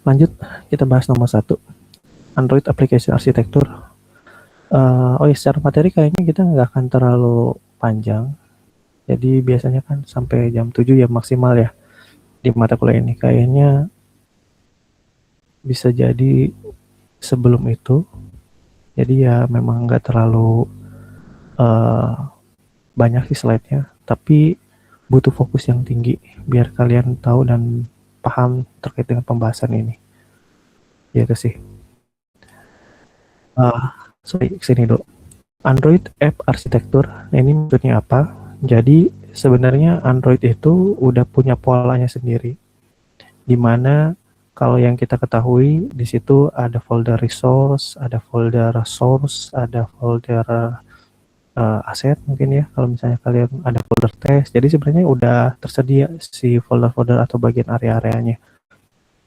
Lanjut, kita bahas nomor 1, Android Application Architecture. Secara materi kayaknya kita nggak akan terlalu panjang. Jadi biasanya kan sampai jam 7 ya maksimal ya di mata kuliah ini. Kayaknya bisa jadi sebelum itu. Jadi ya memang nggak terlalu banyak sih slide-nya. Tapi butuh fokus yang tinggi biar kalian tahu dan paham terkait dengan pembahasan ini. Ya itu sih. Sini dulu. Android App Architecture, ini maksudnya apa? Jadi sebenarnya Android itu udah punya polanya sendiri, di mana kalau yang kita ketahui di situ ada folder resource, ada folder source, ada folder aset mungkin ya. Kalau misalnya kalian ada folder test, jadi sebenarnya udah tersedia si folder-folder atau bagian area-areanya.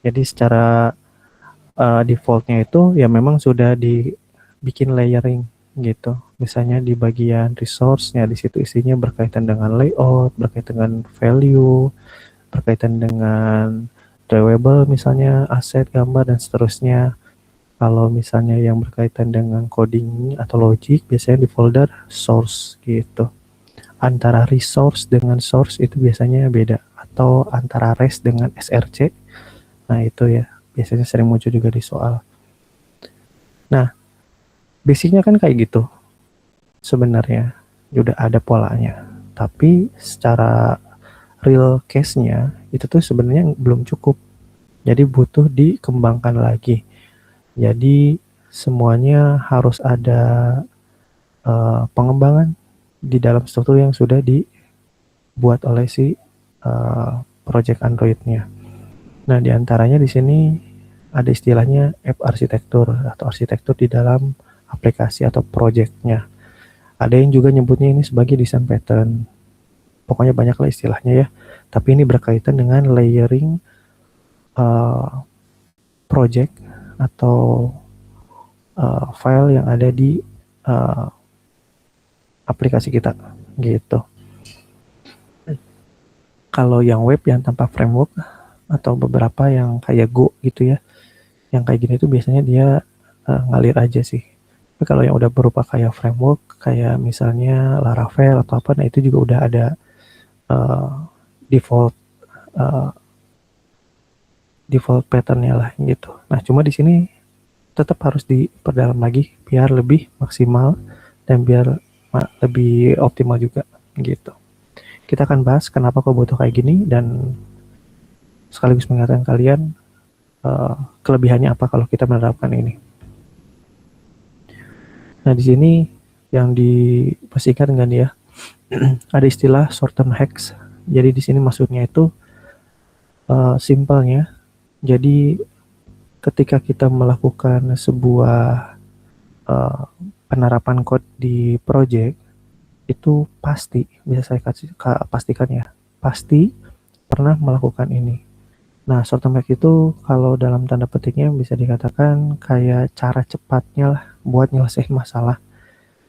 Jadi secara defaultnya itu ya memang sudah dibikin layering gitu. Misalnya di bagian resource-nya di situ isinya berkaitan dengan layout, berkaitan dengan value, berkaitan dengan drawable misalnya aset, gambar dan seterusnya. Kalau misalnya yang berkaitan dengan coding atau logic biasanya di folder source gitu. Antara resource dengan source itu biasanya beda, atau antara res dengan src. Nah itu ya biasanya sering muncul juga di soal. Nah basicnya kan kayak gitu sebenarnya, udah ada polanya, tapi secara real case-nya itu tuh sebenarnya belum cukup, jadi butuh dikembangkan lagi. Jadi semuanya harus ada pengembangan di dalam struktur yang sudah dibuat oleh si project Android-nya. Nah diantaranya di sini ada istilahnya app arsitektur atau arsitektur di dalam aplikasi atau project-nya. Ada yang juga nyebutnya ini sebagai design pattern. Pokoknya banyak lah istilahnya ya. Tapi ini berkaitan dengan layering project atau file yang ada di aplikasi kita gitu. Kalau yang web yang tanpa framework atau beberapa yang kayak Go gitu ya, yang kayak gini tuh biasanya dia ngalir aja sih. Tapi kalau yang udah berupa kayak framework, kayak misalnya Laravel atau apa, nah itu juga udah ada default patternnya lah gitu. Nah cuma di sini tetap harus diperdalam lagi biar lebih maksimal dan biar lebih optimal juga gitu. Kita akan bahas kenapa kok butuh kayak gini dan sekaligus mengatakan kalian kelebihannya apa kalau kita menerapkan ini. Nah di sini yang dipastikan dengan ya ada istilah short term hacks. Jadi di sini maksudnya itu simpelnya. Jadi ketika kita melakukan sebuah penerapan code di project itu pasti, bisa saya pastikan ya, pasti pernah melakukan ini. Nah, short term hack itu kalau dalam tanda petiknya bisa dikatakan kayak cara cepatnya lah buat nyelesain masalah.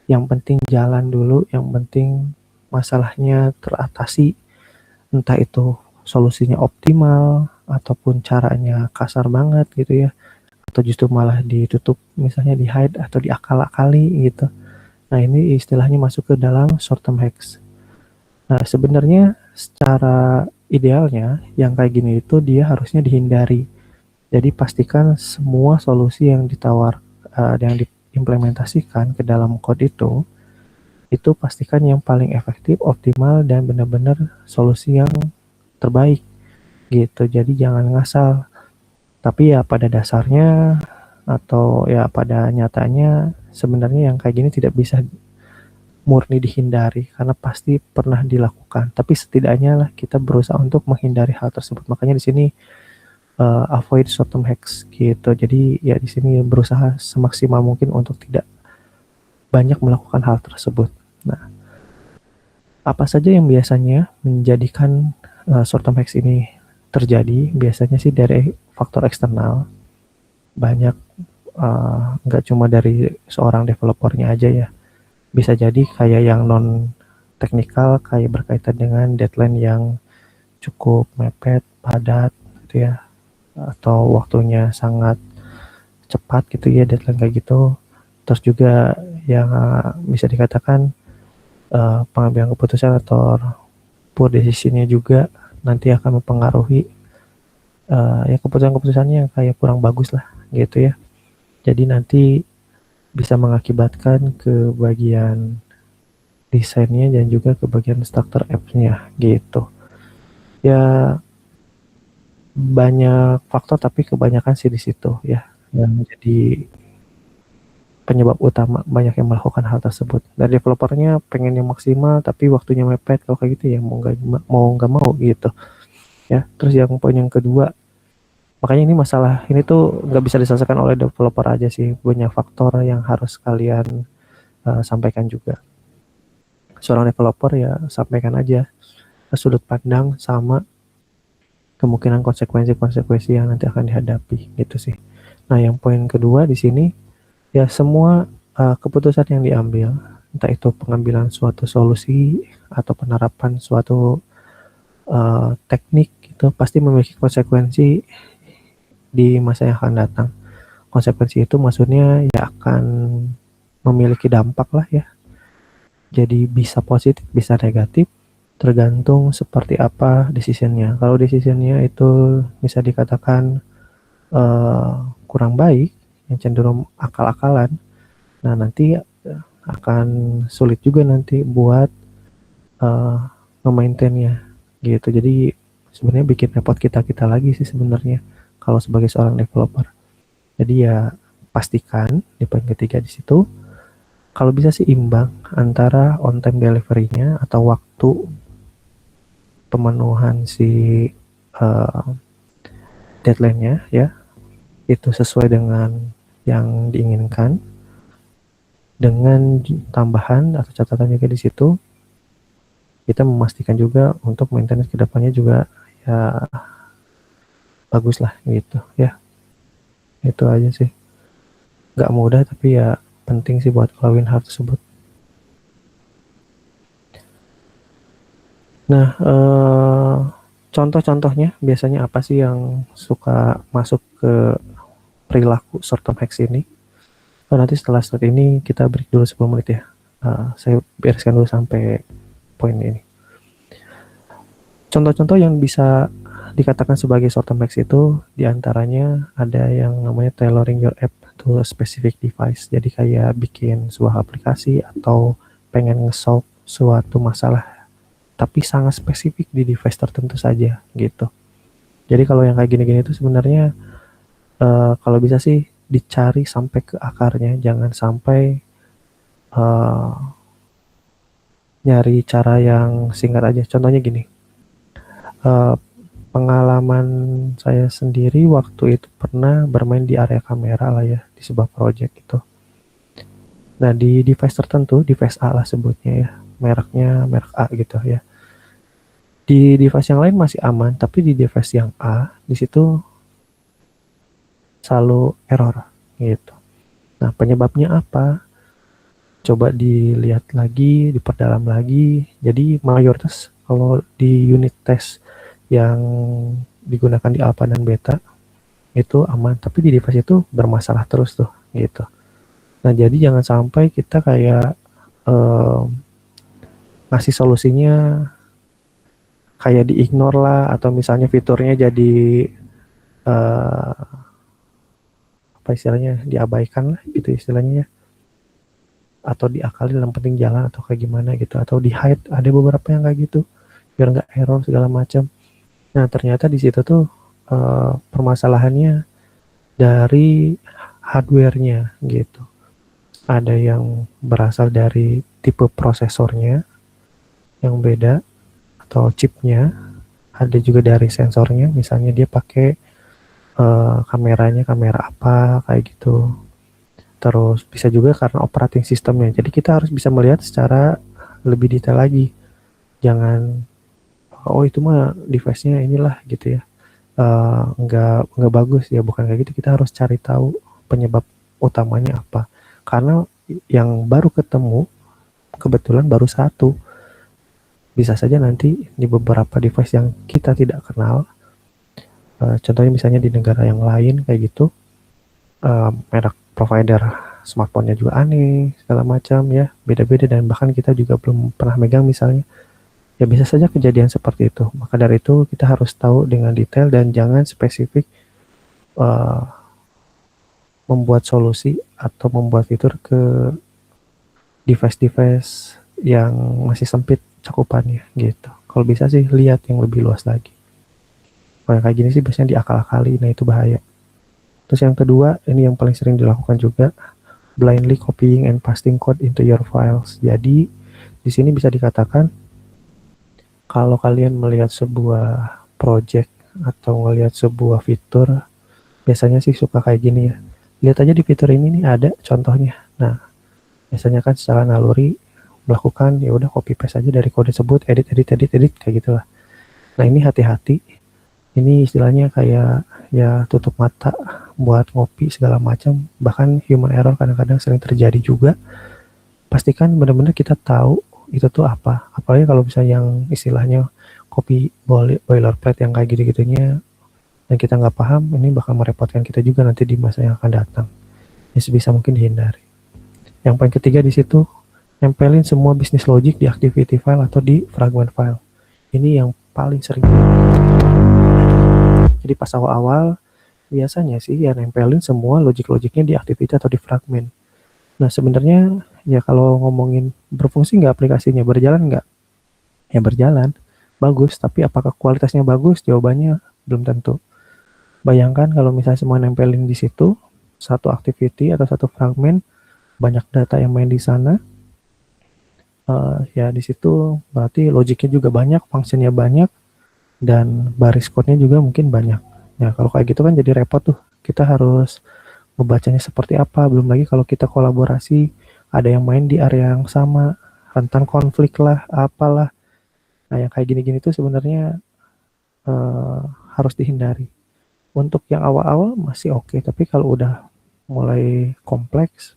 Yang penting jalan dulu, yang penting masalahnya teratasi, entah itu solusinya optimal ataupun caranya kasar banget gitu ya, atau justru malah ditutup, misalnya di hide atau diakal-akali gitu. Nah ini istilahnya masuk ke dalam short term hacks. Nah sebenarnya secara idealnya yang kayak gini itu dia harusnya dihindari. Jadi pastikan semua solusi yang yang diimplementasikan ke dalam code itu pastikan yang paling efektif, optimal dan benar-benar solusi yang terbaik gitu. Jadi jangan ngasal. Tapi ya pada dasarnya atau ya pada nyatanya sebenarnya yang kayak gini tidak bisa murni dihindari karena pasti pernah dilakukan. Tapi setidaknya lah kita berusaha untuk menghindari hal tersebut. Makanya di sini avoid short term hacks gitu. Jadi ya di sini berusaha semaksimal mungkin untuk tidak banyak melakukan hal tersebut. Nah, apa saja yang biasanya menjadikan short term hacks ini terjadi? Biasanya sih dari faktor eksternal. Banyak nggak cuma dari seorang developernya aja ya. Bisa jadi kayak yang non teknikal, kayak berkaitan dengan deadline yang cukup mepet, padat gitu ya. atau waktunya sangat cepat gitu ya, deadline kayak gitu. Terus juga yang bisa dikatakan pengambilan keputusan atau poor decision-nya juga nanti akan mempengaruhi ya keputusan-keputusannya yang kayak kurang bagus lah gitu ya. Jadi nanti bisa mengakibatkan ke bagian desainnya dan juga ke bagian struktur apps-nya gitu. Ya banyak faktor tapi kebanyakan sih di situ ya yang jadi penyebab utama banyak yang melakukan hal tersebut. Dan developernya pengen yang maksimal tapi waktunya mepet, kalau kayak gitu ya mau nggak mau gitu ya. Terus yang poin yang kedua, makanya ini masalah ini tuh nggak bisa diselesaikan oleh developer aja sih, banyak faktor yang harus kalian sampaikan juga. Seorang developer ya sampaikan aja sudut pandang sama kemungkinan konsekuensi-konsekuensi yang nanti akan dihadapi gitu sih. Nah, yang poin kedua di sini ya semua keputusan yang diambil, entah itu pengambilan suatu solusi atau penerapan suatu teknik itu pasti memiliki konsekuensi di masa yang akan datang. Konsekuensi itu maksudnya ya akan memiliki dampak lah ya. Jadi bisa positif, bisa negatif, tergantung seperti apa decisionnya. Kalau decisionnya itu bisa dikatakan kurang baik, yang cenderung akal-akalan, nah nanti akan sulit juga nanti buat nge-maintainnya gitu. Jadi sebenarnya bikin repot kita lagi sih sebenarnya kalau sebagai seorang developer. Jadi ya pastikan di poin ketiga di situ kalau bisa sih imbang antara on time delivery-nya atau waktu pemenuhan si deadline-nya ya itu sesuai dengan yang diinginkan, dengan tambahan atau catatan juga di situ kita memastikan juga untuk maintenance kedepannya juga ya bagus lah gitu ya. Itu aja sih, nggak mudah tapi ya penting sih buat ngelakuin hal tersebut. Nah, contoh-contohnya biasanya apa sih yang suka masuk ke perilaku short term hacks ini? Nanti setelah start ini kita break dulu 10 menit ya. Saya bereskan dulu sampai poin ini. Contoh-contoh yang bisa dikatakan sebagai short term hacks itu diantaranya ada yang namanya tailoring your app to a specific device. Jadi kayak bikin sebuah aplikasi atau pengen nge-solve suatu masalah tapi sangat spesifik di device tertentu saja gitu. Jadi kalau yang kayak gini-gini itu sebenarnya kalau bisa sih dicari sampai ke akarnya, jangan sampai nyari cara yang singkat aja. Contohnya gini, pengalaman saya sendiri waktu itu pernah bermain di area kamera lah ya, di sebuah project gitu. Nah di device tertentu, device A lah sebutnya ya, mereknya merek A gitu ya. Di device yang lain masih aman, tapi di device yang A di situ selalu error gitu. Nah penyebabnya apa? Coba dilihat lagi, diperdalam lagi. Jadi mayoritas kalau di unit test yang digunakan di alpha dan beta itu aman, tapi di device itu bermasalah terus tuh gitu. Nah jadi jangan sampai kita kayak ngasih solusinya kayak di-ignore lah, atau misalnya fiturnya jadi apa istilahnya, diabaikan lah gitu istilahnya ya, atau diakali dalam penting jalan atau kayak gimana gitu, atau di hide, ada beberapa yang kayak gitu biar nggak error segala macam. Nah ternyata di situ tuh permasalahannya dari hardware-nya gitu. Ada yang berasal dari tipe prosesornya yang beda atau chipnya, ada juga dari sensornya, misalnya dia pakai kameranya kamera apa kayak gitu. Terus bisa juga karena operating sistemnya. Jadi kita harus bisa melihat secara lebih detail lagi. Jangan oh itu mah device-nya inilah gitu ya. Nggak bagus ya, bukan kayak gitu. Kita harus cari tahu penyebab utamanya apa. Karena yang baru ketemu kebetulan baru satu. Bisa saja nanti di beberapa device yang kita tidak kenal Contohnya misalnya di negara yang lain kayak gitu, merek provider smartphone-nya juga aneh, segala macam ya, beda-beda dan bahkan kita juga belum pernah megang misalnya. Ya bisa saja kejadian seperti itu. Maka dari itu kita harus tahu dengan detail dan jangan spesifik uh, membuat solusi atau membuat fitur ke device-device yang masih sempit cakupannya gitu. Kalau bisa sih lihat yang lebih luas lagi. Kalau yang kayak gini sih biasanya diakal-akali, nah itu bahaya. Terus yang kedua, ini yang paling sering dilakukan juga, blindly copying and pasting code into your files. Jadi di sini bisa dikatakan kalau kalian melihat sebuah project atau melihat sebuah fitur, biasanya sih suka kayak gini ya. Lihat aja di fitur ini nih ada contohnya. Nah, biasanya kan secara naluri melakukan ya udah copy paste aja dari kode tersebut, edit edit edit edit kayak gitulah. Nah, ini hati-hati. Ini istilahnya kayak ya tutup mata buat ngopi segala macam. Bahkan human error kadang-kadang sering terjadi juga. Pastikan benar-benar kita tahu itu tuh apa. Apalagi kalau misalnya yang istilahnya copy boilerplate yang kayak gitu-gitunya dan kita nggak paham, ini bakal merepotkan kita juga nanti di masa yang akan datang. Ya sebisa mungkin dihindari. Yang paling ketiga di situ, nempelin semua bisnis logic di activity file atau di fragment file. Ini yang paling sering. Jadi pas awal-awal, biasanya sih ya nempelin semua logic-logicnya di activity atau di fragment. Nah sebenarnya ya kalau ngomongin berfungsi nggak aplikasinya, berjalan nggak? Ya berjalan, bagus. Tapi apakah kualitasnya bagus? Jawabannya belum tentu. Bayangkan kalau misalnya semua nempelin di situ, satu activity atau satu fragment, banyak data yang main di sana, ya di situ berarti logiknya juga banyak, fungsinya banyak, dan baris code-nya juga mungkin banyak. Ya kalau kayak gitu kan jadi repot tuh. Kita harus membacanya seperti apa. Belum lagi kalau kita kolaborasi, ada yang main di area yang sama, rentan konflik lah, apalah. Nah yang kayak gini-gini tuh sebenarnya eh, harus dihindari. Untuk yang awal-awal masih oke, tapi kalau udah mulai kompleks,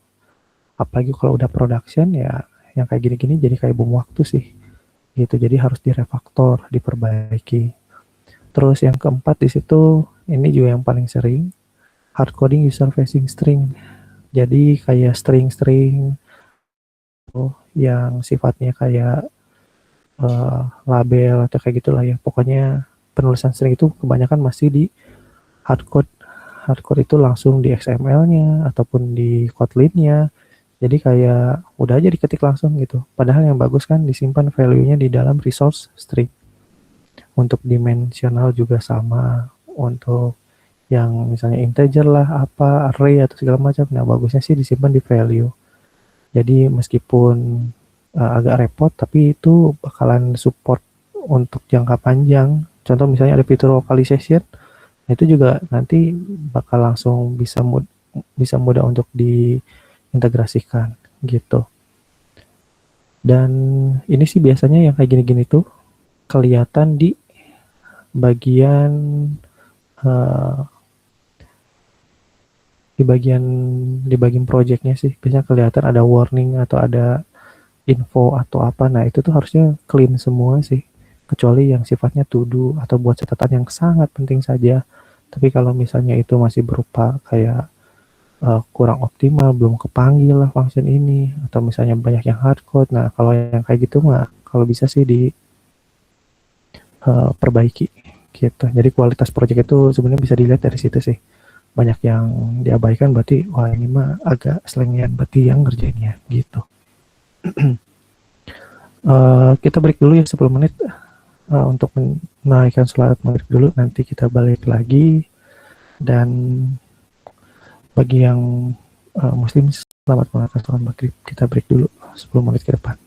apalagi kalau udah production ya, yang kayak gini-gini jadi kayak bom waktu sih. Gitu, jadi harus direfaktor, diperbaiki. Terus yang keempat di situ, ini juga yang paling sering, hard coding user facing string. Jadi kayak string-string yang sifatnya kayak label atau kayak gitulah ya. Pokoknya penulisan string itu kebanyakan masih di hard code. Hard code itu langsung di XML-nya ataupun di Kotlin-nya. Jadi kayak udah aja diketik langsung gitu. Padahal yang bagus kan disimpan value-nya di dalam resource string. Untuk dimensional juga sama. Untuk yang misalnya integer lah, apa, array atau segala macam. Nah, bagusnya sih disimpan di value. Jadi meskipun agak repot, tapi itu bakalan support untuk jangka panjang. Contoh misalnya ada fitur localization, nah itu juga nanti bakal langsung bisa mudah untuk diintegrasikan gitu. Dan ini sih biasanya yang kayak gini-gini tuh kelihatan bagian eh, di bagian di bagian projectnya sih biasanya kelihatan ada warning atau ada info atau apa. Nah itu tuh harusnya clean semua sih, kecuali yang sifatnya to do atau buat catatan yang sangat penting saja. Tapi kalau misalnya itu masih berupa kayak kurang optimal, belum kepanggil lah function ini, atau misalnya banyak yang hardcode, nah kalau yang kayak gitu mah kalau bisa sih diperbaiki gitu. Jadi kualitas project itu sebenarnya bisa dilihat dari situ sih. Banyak yang diabaikan berarti wah ini mah agak selengean berarti yang ngerjainnya gitu. Kita break dulu ya 10 menit untuk menaikkan sholat maghrib dulu, nanti kita balik lagi. Dan bagi yang muslim selamat menunaikan sholat maghrib. Kita break dulu 10 menit ke depan.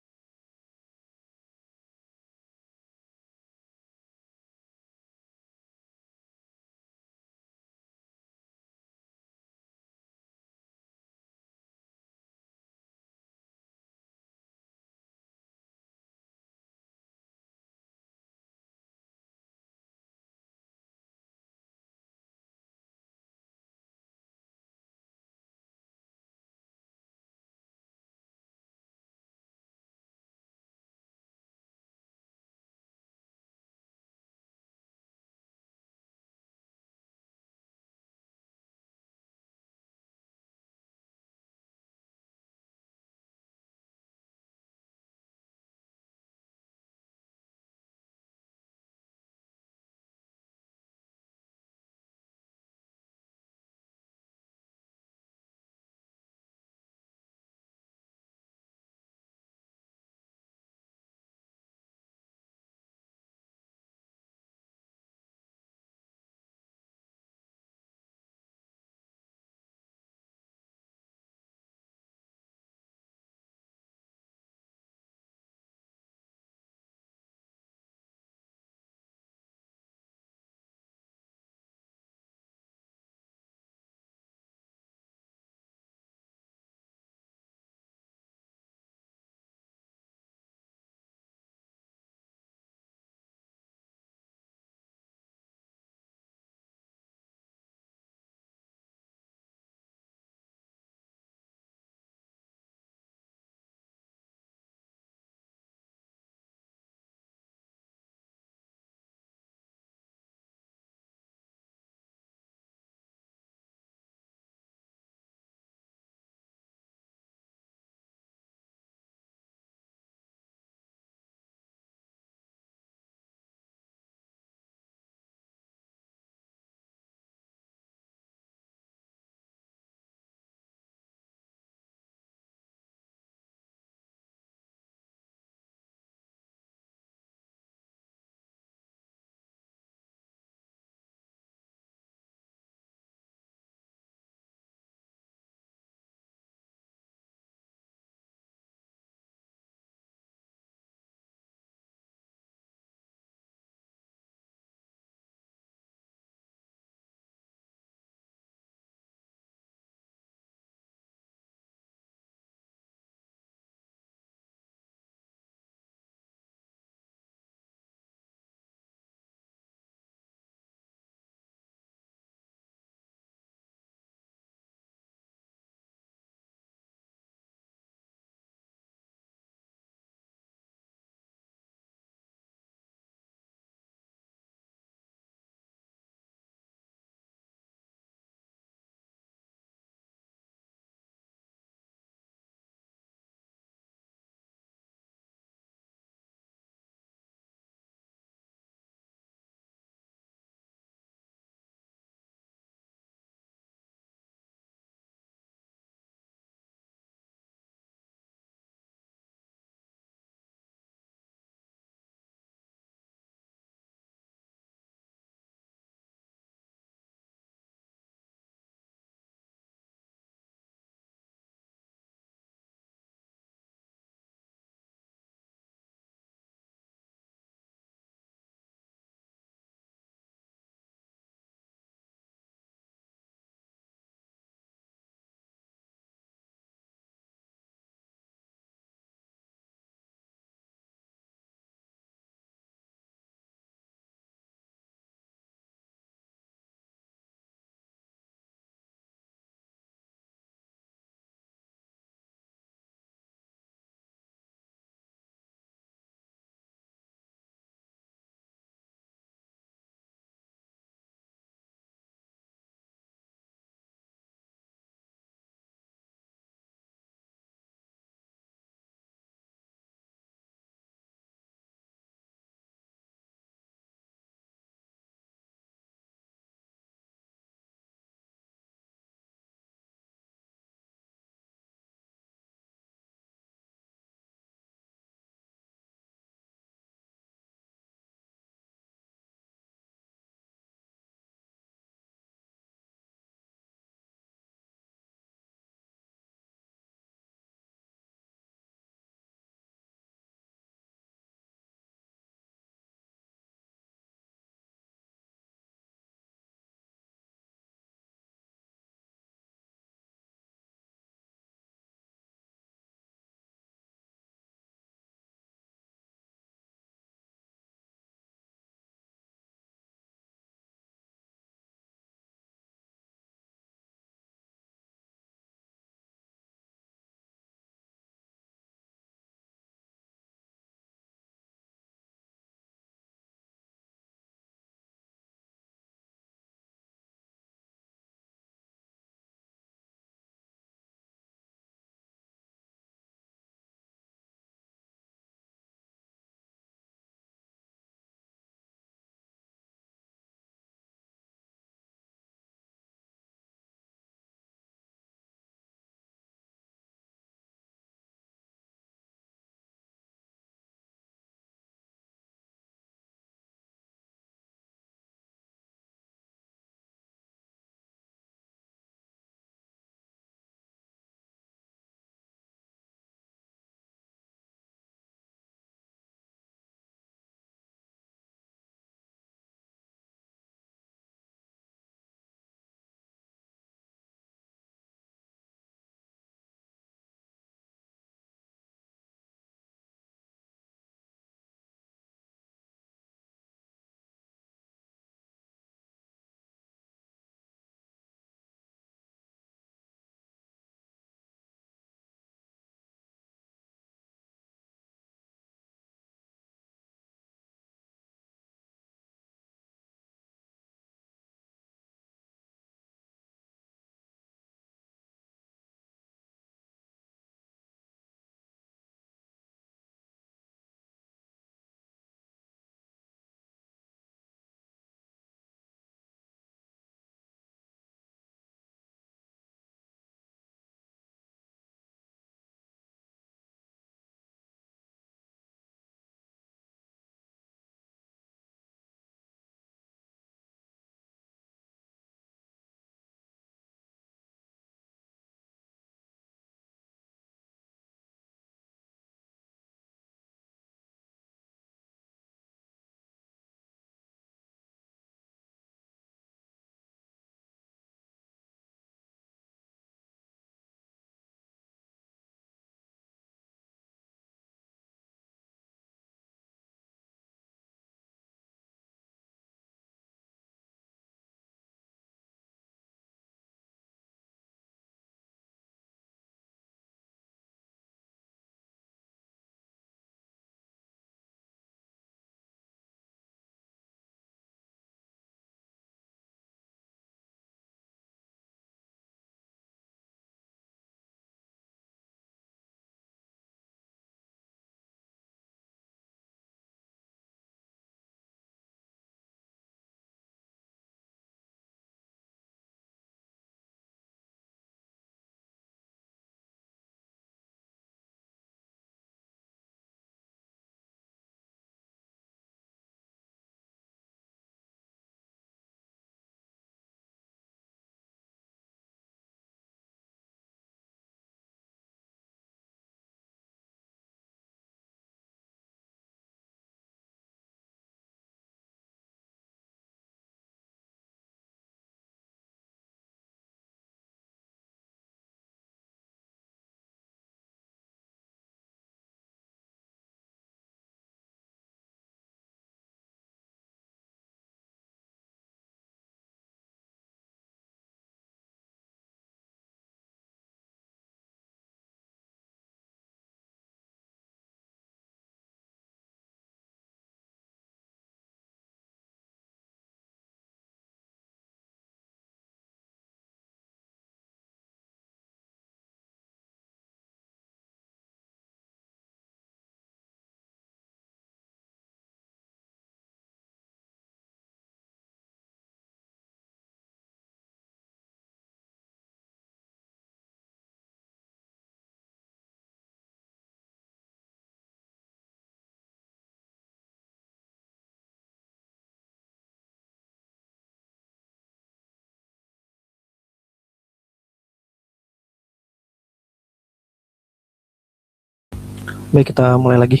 Baik, kita mulai lagi.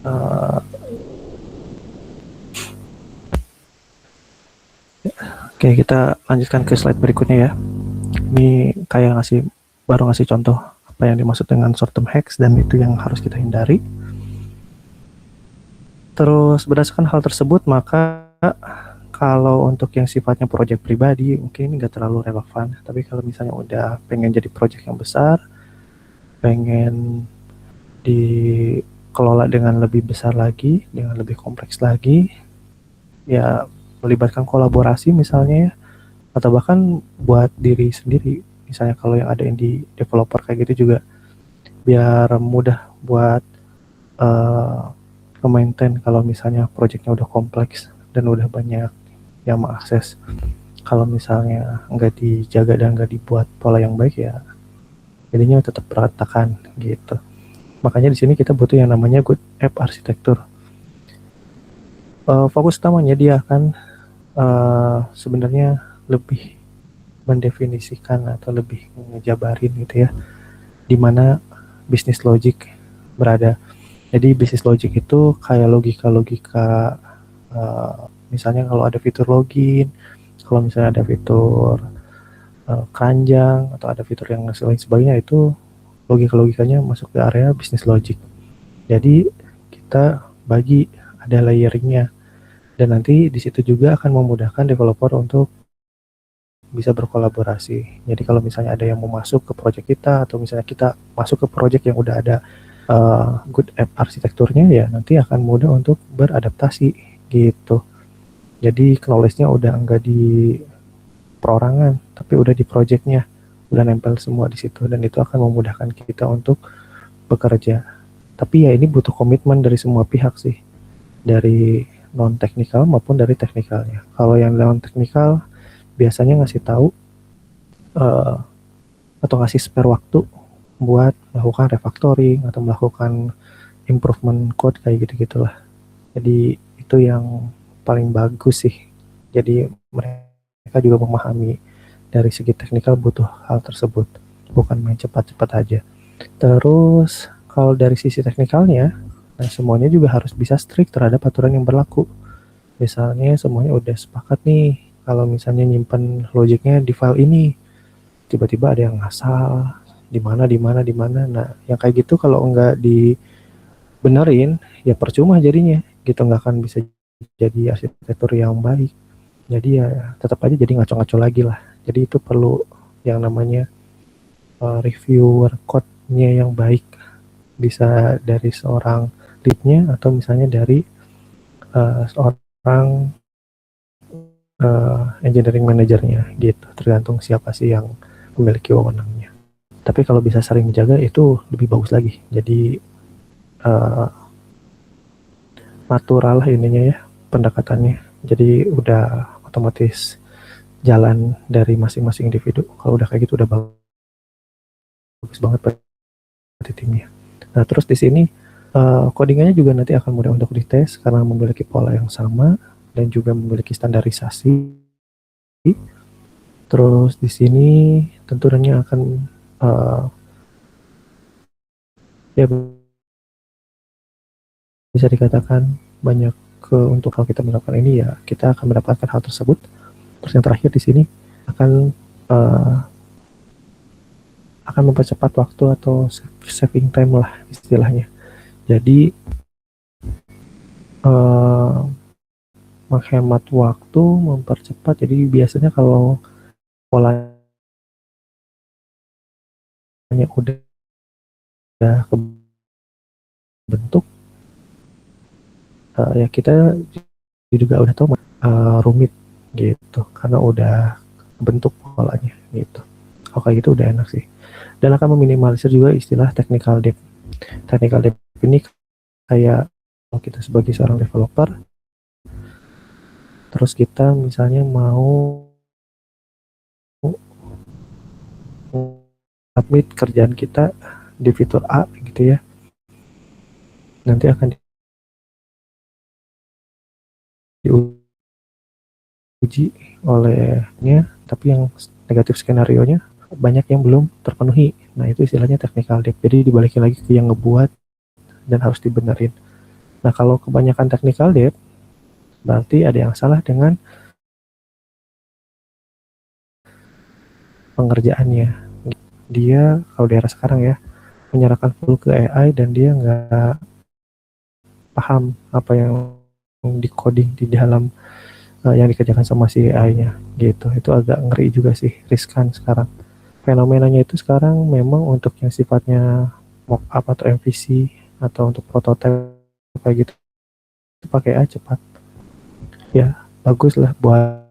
Uh, Oke, kita lanjutkan ke slide berikutnya ya. Ini kayak baru ngasih contoh apa yang dimaksud dengan short term hacks dan itu yang harus kita hindari. Terus berdasarkan hal tersebut, maka kalau untuk yang sifatnya project pribadi mungkin ini nggak terlalu relevan. Tapi kalau misalnya udah pengen jadi project yang besar, pengen dikelola dengan lebih besar lagi, dengan lebih kompleks lagi, ya melibatkan kolaborasi misalnya ya, atau bahkan buat diri sendiri. Misalnya kalau yang ada indie developer kayak gitu juga, biar mudah buat maintain kalau misalnya projectnya udah kompleks dan udah banyak yang mengakses. Kalau misalnya nggak dijaga dan nggak dibuat pola yang baik ya, jadinya tetap berantakan gitu. Makanya di sini kita butuh yang namanya good app architecture. Fokus utamanya dia akan sebenarnya lebih mendefinisikan atau lebih ngejabarin gitu ya, di mana bisnis logic berada. Jadi bisnis logic itu kayak logika-logika, misalnya kalau ada fitur login, kalau misalnya ada fitur keranjang atau ada fitur yang lain sebagainya, itu logika-logikanya masuk ke area bisnis logic. Jadi kita bagi ada layering-nya dan nanti di situ juga akan memudahkan developer untuk bisa berkolaborasi. Jadi kalau misalnya ada yang mau masuk ke project kita atau misalnya kita masuk ke project yang udah ada good app arsitekturnya, ya nanti akan mudah untuk beradaptasi gitu. Jadi knowledge-nya udah enggak di perorangan, tapi udah di project-nya, udah nempel semua di situ dan itu akan memudahkan kita untuk bekerja. Tapi ya ini butuh komitmen dari semua pihak sih, dari non teknikal maupun dari teknikalnya. Kalau yang non teknikal biasanya ngasih tahu uh, atau ngasih spare waktu buat melakukan refactoring atau melakukan improvement code kayak gitu-gitulah. Jadi itu yang paling bagus sih. Jadi mereka juga memahami dari segi teknikal butuh hal tersebut, bukan main cepat-cepat aja. Terus kalau dari sisi teknikalnya, nah semuanya juga harus bisa strict terhadap aturan yang berlaku. Misalnya semuanya udah sepakat nih, kalau misalnya nyimpan logiknya di file ini, tiba-tiba ada yang ngasal, di mana. Nah, yang kayak gitu kalau nggak dibenerin, ya percuma jadinya. Gitu nggak akan bisa jadi arsitektur yang baik. Jadi ya tetap aja jadi ngaco-ngaco lagi lah. Jadi itu perlu yang namanya reviewer code-nya yang baik. Bisa dari seorang lead-nya atau misalnya dari seorang engineering manajernya gitu. Tergantung siapa sih yang memiliki wewenangnya. Tapi kalau bisa sering menjaga itu lebih bagus lagi. Jadi natural lah ininya ya, pendekatannya. Jadi udah otomatis jalan dari masing-masing individu. Kalau udah kayak gitu udah bagus banget berarti timnya. Nah terus di sini codingannya juga nanti akan mudah untuk dites karena memiliki pola yang sama dan juga memiliki standarisasi. Terus di sini tentunya akan ya bisa dikatakan banyak untuk kalau kita melakukan ini ya kita akan mendapatkan hal tersebut. Terus yang terakhir di sini akan uh, akan mempercepat waktu atau saving time lah istilahnya. Jadi menghemat waktu, mempercepat. Jadi biasanya kalau polanya udah kebentuk, ya kita juga udah tahu rumit gitu karena udah bentuk polanya gitu. Kalau kayak gitu udah enak sih. Dan akan meminimalisir juga istilah technical debt. Technical debt ini kayak kalau kita sebagai seorang developer, terus kita misalnya mau submit kerjaan kita di fitur A gitu ya, nanti akan diuji olehnya, tapi yang negatif skenario nya banyak yang belum terpenuhi. Nah, itu istilahnya technical debt. Jadi dibalikin lagi ke yang ngebuat dan harus dibenerin. Nah, kalau kebanyakan technical debt, berarti ada yang salah dengan pengerjaannya. Dia, kalau di era sekarang ya, menyerahkan full ke AI dan dia nggak paham apa yang di coding di dalam yang dikerjakan sama si AI-nya gitu. Itu agak ngeri juga sih, riskan sekarang. Fenomenanya itu sekarang memang untuk yang sifatnya mock up atau MVC atau untuk prototype kayak gitu pakai AI cepat. Ya, bagus lah buat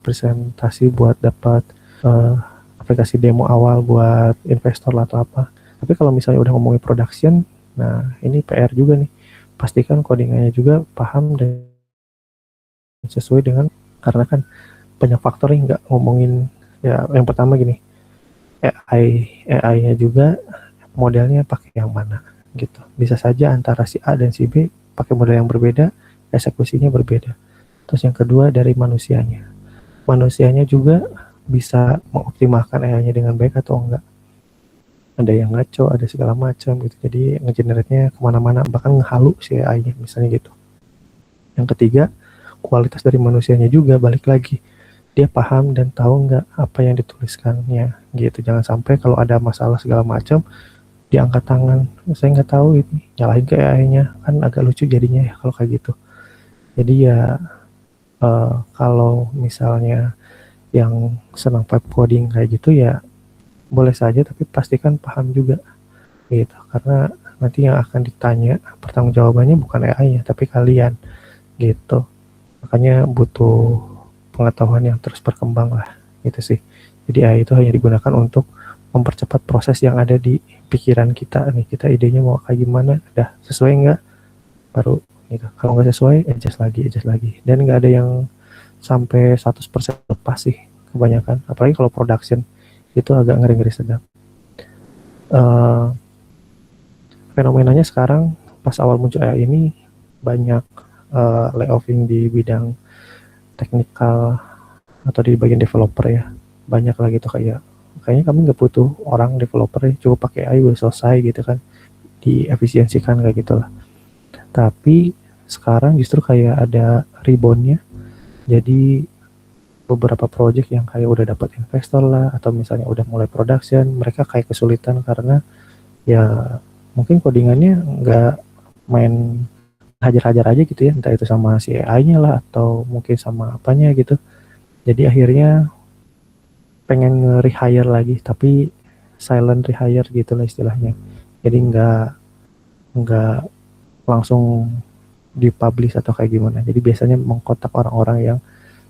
presentasi, buat dapat uh, aplikasi demo awal buat investor lah atau apa. Tapi kalau misalnya udah ngomongin production, nah ini PR juga nih. Pastikan codingannya juga paham dan sesuai dengan, karena kan banyak faktor yang nggak ngomongin. Ya, yang pertama gini, AI-nya juga modelnya pakai yang mana gitu. Bisa saja antara si A dan si B pakai model yang berbeda, eksekusinya berbeda. Terus yang kedua dari manusianya. Manusianya juga bisa mengoptimalkan AI-nya dengan baik atau enggak. Ada yang ngaco, ada segala macam gitu. Jadi ngegenerate-nya kemana-mana, bahkan ngehalu si AI-nya misalnya gitu. Yang ketiga, kualitas dari manusianya juga balik lagi. Dia paham dan tahu nggak apa yang dituliskannya gitu. Jangan sampai kalau ada masalah segala macam diangkat tangan, saya nggak tahu ini, nyalahin ke AI-nya, kan agak lucu jadinya ya kalau kayak gitu. Jadi ya kalau misalnya yang senang pipe coding kayak gitu ya boleh saja, tapi pastikan paham juga gitu, karena nanti yang akan ditanya pertanggung jawabannya bukan AI-nya tapi kalian gitu. Makanya butuh pengetahuan yang terus berkembang lah gitu sih. Jadi AI itu hanya digunakan untuk mempercepat proses yang ada di pikiran kita nih, kita idenya mau kayak gimana, udah sesuai nggak, baru gitu. Kalau nggak sesuai, adjust lagi. Dan nggak ada yang sampai 100% lepas sih kebanyakan. Apalagi kalau production, itu agak ngeri-ngeri sedap. Uh, Fenomenanya sekarang, pas awal muncul AI ini, banyak layoffing di bidang teknikal atau di bagian developer ya. Banyak lagi tuh kayaknya kami nggak butuh orang developer ya, cukup pakai AI udah selesai gitu kan, diefisiensikan kayak gitulah. Tapi sekarang justru kayak ada reboundnya. Jadi beberapa project yang kayak udah dapat investor lah atau misalnya udah mulai production, mereka kayak kesulitan karena ya mungkin codingannya nggak main hajar-hajar aja gitu ya, entah itu sama si AI-nya lah atau mungkin sama apanya gitu. Jadi akhirnya pengen nge-rehire lagi, tapi silent rehire gitu lah istilahnya. Jadi nggak langsung dipublish atau kayak gimana. Jadi biasanya mengkontak orang-orang yang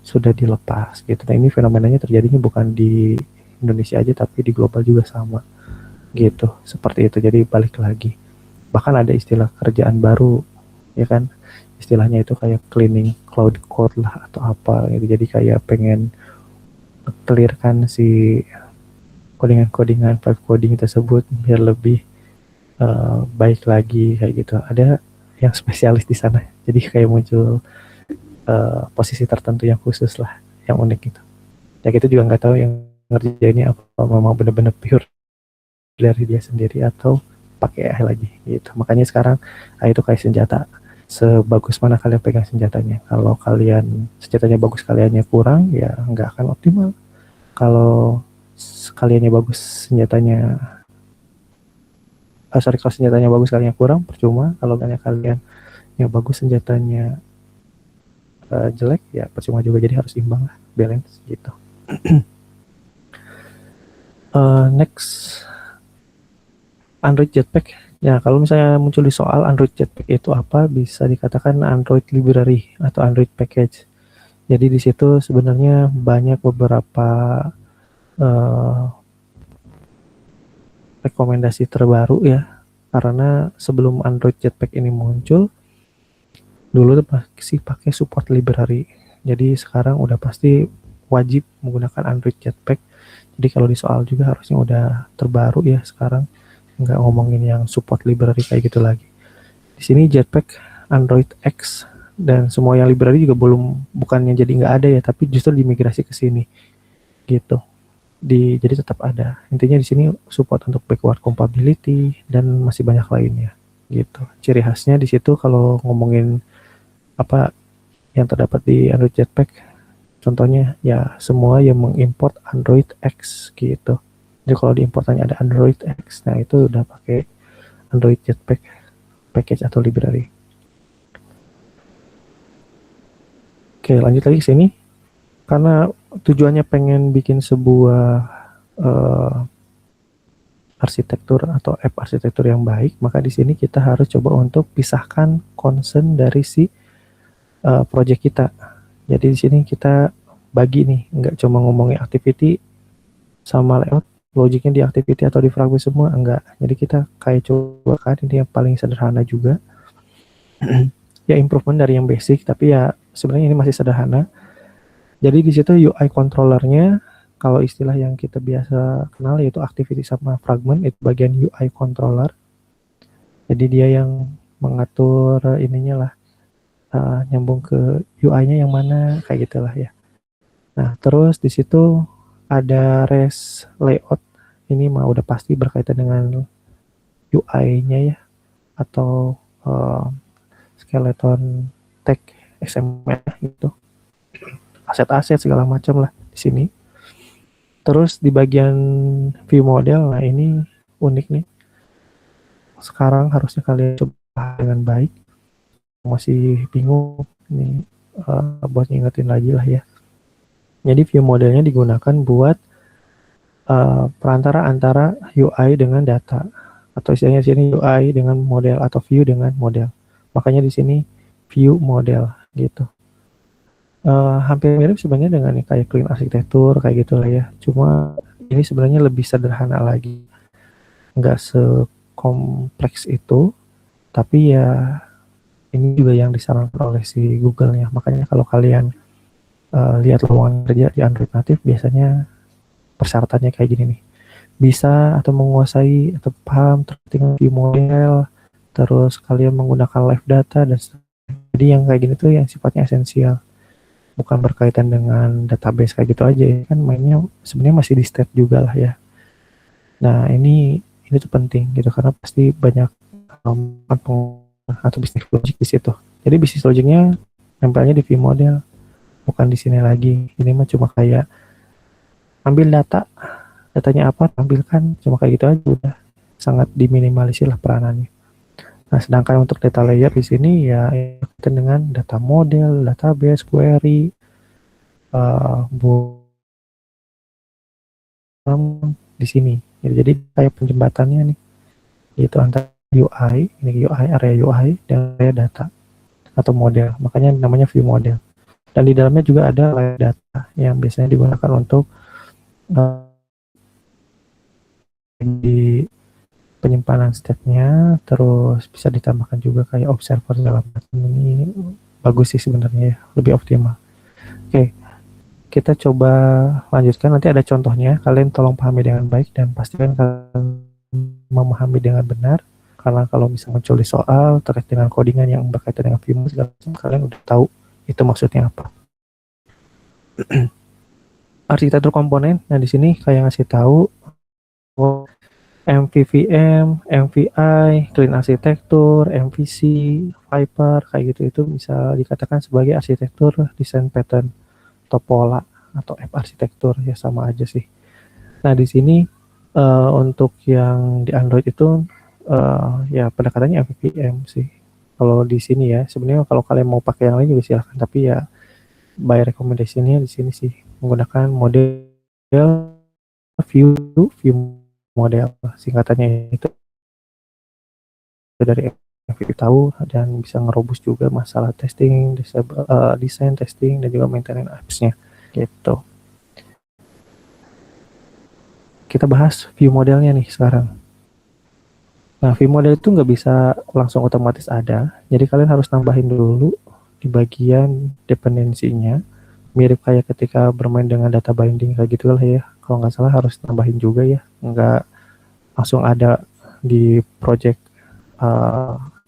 sudah dilepas gitu. Nah, ini fenomenanya terjadinya bukan di Indonesia aja tapi di global juga sama gitu. Seperti itu. Jadi balik lagi. Bahkan ada istilah kerjaan baru ya kan. Istilahnya itu kayak cleaning cloud code lah atau apa gitu. Jadi kayak pengen clearkan si codingan pipe coding tersebut biar lebih baik lagi kayak gitu. Ada yang spesialis di sana. Jadi kayak muncul posisi tertentu yang khusus lah, yang unik gitu. Ya kita juga nggak tahu yang ngerjainnya apa, memang benar-benar pure dari dia sendiri atau pakai AI lagi gitu. Makanya sekarang AI itu kayak senjata. Sebagus mana kalian pegang senjatanya. Kalau kalian senjatanya bagus, kaliannya kurang, ya nggak akan optimal. Kalau kaliannya bagus, senjatanya kalau senjatanya bagus kalian kurang, percuma. Kalau kalian yang bagus senjatanya jelek, ya percuma juga. Jadi harus imbang lah, balance gitu. Next, Android Jetpack. Ya, kalau misalnya muncul di soal Android Jetpack itu apa, bisa dikatakan Android Library atau Android Package. Jadi di situ sebenarnya banyak beberapa uh, rekomendasi terbaru ya, karena sebelum Android Jetpack ini muncul, dulu tuh masih pakai support library. Jadi sekarang udah pasti wajib menggunakan Android Jetpack. Jadi kalau di soal juga harusnya udah terbaru ya sekarang, nggak ngomongin yang support library kayak gitu lagi. Di sini Jetpack Android X dan semua yang library juga bukannya jadi nggak ada ya, tapi justru dimigrasi ke sini gitu. jadi tetap ada. Intinya di sini support untuk backward compatibility dan masih banyak lainnya gitu. Ciri khasnya di situ kalau ngomongin apa yang terdapat di Android Jetpack, contohnya ya semua yang mengimport Android X gitu. Jadi kalau di importannya ada Android X, nah itu udah pakai Android Jetpack package atau library. Oke, lanjut lagi ke sini. Karena tujuannya pengen bikin sebuah uh, arsitektur atau app arsitektur yang baik, maka di sini kita harus coba untuk pisahkan concern dari si project kita. Jadi di sini kita bagi nih, nggak cuma ngomongin activity sama layout, logiknya di activity atau di fragment semua, enggak. Jadi kita kayak coba kan ini yang paling sederhana juga. Ya improvement dari yang basic, tapi ya sebenarnya ini masih sederhana. Jadi di situ UI controllernya, kalau istilah yang kita biasa kenal yaitu activity sama fragment, itu bagian UI controller. Jadi dia yang mengatur ininya lah, nyambung ke UI-nya yang mana, kayak gitulah ya. Nah, terus di situ ada res layout. Ini mah udah pasti berkaitan dengan UI-nya ya, atau skeleton tag XML gitu. Aset-aset segala macam lah di sini. Terus di bagian view model, nah ini unik nih. Sekarang harusnya kalian coba dengan baik. Masih bingung nih, buat ngingetin lagi lah ya. Jadi view modelnya digunakan buat perantara antara UI dengan data, atau istilahnya di sini UI dengan model atau view dengan model. Makanya di sini view model gitu. Hampir mirip sebenarnya dengan kayak clean arsitektur kayak gitu lah ya. Cuma ini sebenarnya lebih sederhana lagi, nggak sekompleks itu. Tapi ya ini juga yang disarankan oleh si Google-nya. Makanya kalau kalian lihat lowongan kerja di Android native, biasanya persyaratannya kayak gini nih. Bisa atau menguasai atau paham dengan view model, terus kalian menggunakan live data dan jadi yang kayak gini tuh yang sifatnya esensial, bukan berkaitan dengan database kayak gitu aja kan, mainnya sebenarnya masih di state juga lah ya. Nah ini tuh penting gitu karena pasti banyak atau bisnis logic di situ. Jadi bisnis logicnya nempelnya di view model, bukan di sini lagi. Ini mah cuma kayak ambil datanya apa tampilkan, cuma kayak gitu aja udah, sangat diminimalisir lah peranannya. Nah, sedangkan untuk data layer di sini ya dengan data model, database, query, di sini. Jadi kayak penjembatannya nih, itu antara UI, ini UI, area UI, dan area data atau model. Makanya namanya view model. Dan di dalamnya juga ada layer data yang biasanya digunakan untuk di penyimpanan state-nya, terus bisa ditambahkan juga kayak observer segala macam. Ini bagus sih sebenarnya ya, lebih optimal. Oke, kita coba lanjutkan. Nanti ada contohnya, kalian tolong pahami dengan baik dan pastikan kalian memahami dengan benar, karena kalau misalnya muncul di soal terkait dengan codingan yang berkaitan dengan view segala macam, kalian udah tahu itu maksudnya apa. Arsitektur komponen, nah di sini kayak ngasih tahu MVVM, MVI, Clean Arsitektur, MVC, Viper, kayak gitu, itu bisa dikatakan sebagai arsitektur desain pattern atau pola atau app arsitektur, ya sama aja sih. Nah di sini untuk yang di Android itu ya pendekatannya MVVM sih. Kalau di sini ya sebenarnya kalau kalian mau pakai yang lain juga silahkan, tapi ya by recommendation-nya di sini sih menggunakan model view model, singkatannya itu dari MVP tahu dan bisa ngerobus juga masalah testing, desain testing dan juga maintenance apps-nya gitu. Kita bahas view modelnya nih sekarang. Nah, view model itu nggak bisa langsung otomatis ada, jadi kalian harus nambahin dulu di bagian dependensinya, mirip kayak ketika bermain dengan data binding kayak gitu lah ya. Kalau nggak salah harus nambahin juga ya, nggak langsung ada di project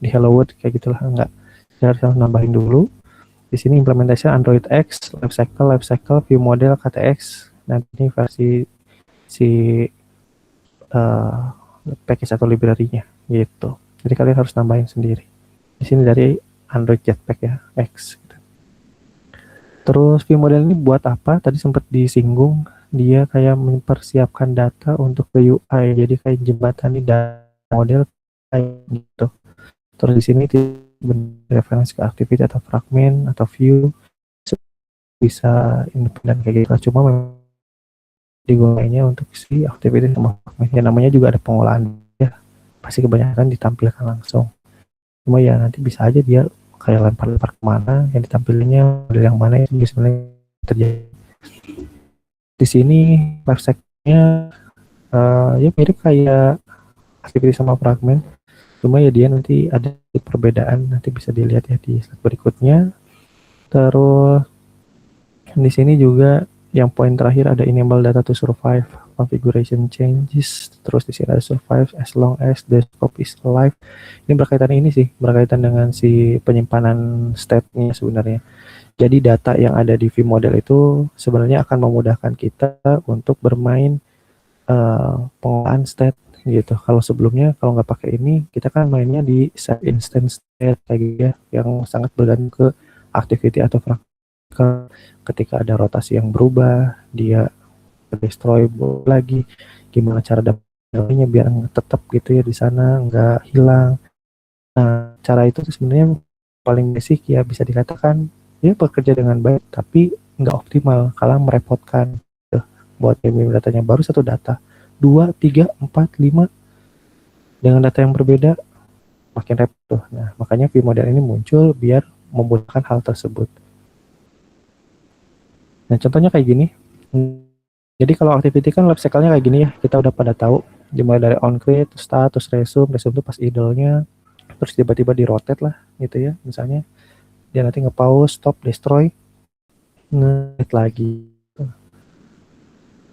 di Hello World kayak gitulah, enggak. Saya harus nambahin dulu. Di sini implementasi Android X, Lifecycle, view model, KTX. Nanti versi si package atau library-nya gitu. Jadi kalian harus nambahin sendiri. Di sini dari Android Jetpack ya, X. Gitu. Terus view model ini buat apa? Tadi sempat disinggung, dia kayak mempersiapkan data untuk ke UI. Jadi kayak jembatan di data model kayak gitu. Terus di sini referensi ke activity atau fragment atau view bisa independen kayak gitu. Cuma digolongnya untuk si activity sama fragment. Ya namanya juga ada pengolahan ya. Pasti kebanyakan ditampilkan langsung. Cuma ya nanti bisa aja dia kayak lempar-lempar kemana, yang ditampilnya model yang mana itu sebenarnya terjadi. Di sini parsecnya ya mirip kayak activity sama fragment. Cuma ya dia nanti ada perbedaan, nanti bisa dilihat ya di slide berikutnya. Terus di sini juga yang poin terakhir ada enable data to survive configuration changes. Terus di sini ada survive as long as the scope is alive. Ini berkaitan ini sih, berkaitan dengan si penyimpanan state-nya sebenarnya. Jadi data yang ada di view model itu sebenarnya akan memudahkan kita untuk bermain pengolahan state gitu. Kalau sebelumnya kalau nggak pakai ini, kita kan mainnya di set instance state kayak gitu ya, yang sangat bergantung ke activity atau fragment. Ketika ada rotasi yang berubah, dia destroy lagi, gimana cara dapatnya biar tetap gitu ya di sana, nggak hilang. Nah, cara itu sebenarnya paling basic ya, bisa dikatakan ya bekerja dengan baik, tapi nggak optimal, kalau merepotkan. Buat datanya baru satu data, 2, 3, 4, 5 dengan data yang berbeda, makin repot tuh. Nah, makanya view model ini muncul biar memudahkan hal tersebut. Nah, contohnya kayak gini. Jadi kalau activity kan life cycle-nya kayak gini ya, kita udah pada tahu. Dimulai dari on create, start, terus resume itu pas idle-nya, terus tiba-tiba di rotate lah gitu ya. Misalnya dia nanti nge-pause, stop, destroy, nge-create lagi.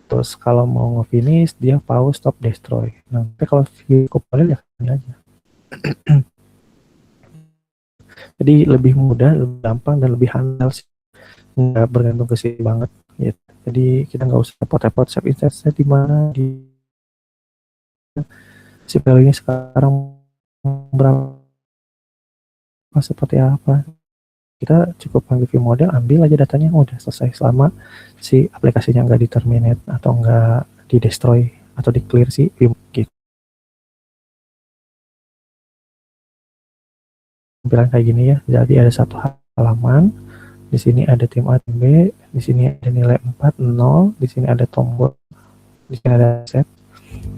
Terus kalau mau nge-finish, dia pause, stop, destroy. Nah, tapi kalau view model ya ini aja. Jadi lebih mudah, lebih gampang, dan lebih handal sih. Nggak bergantung ke sini banget gitu. Jadi kita nggak usah repot-repot save instance di mana, di si value-nya sekarang berapa, seperti apa. Kita cukup panggil view model, ambil aja datanya, udah selesai. Selama si aplikasinya nggak di-terminate atau nggak di-destroy atau di-clear si view gitu. Tampilan kayak gini ya. Jadi ada satu halaman. Di sini ada tim A, tim B, di sini ada nilai 4, 0, di sini ada tombol, di sini ada reset,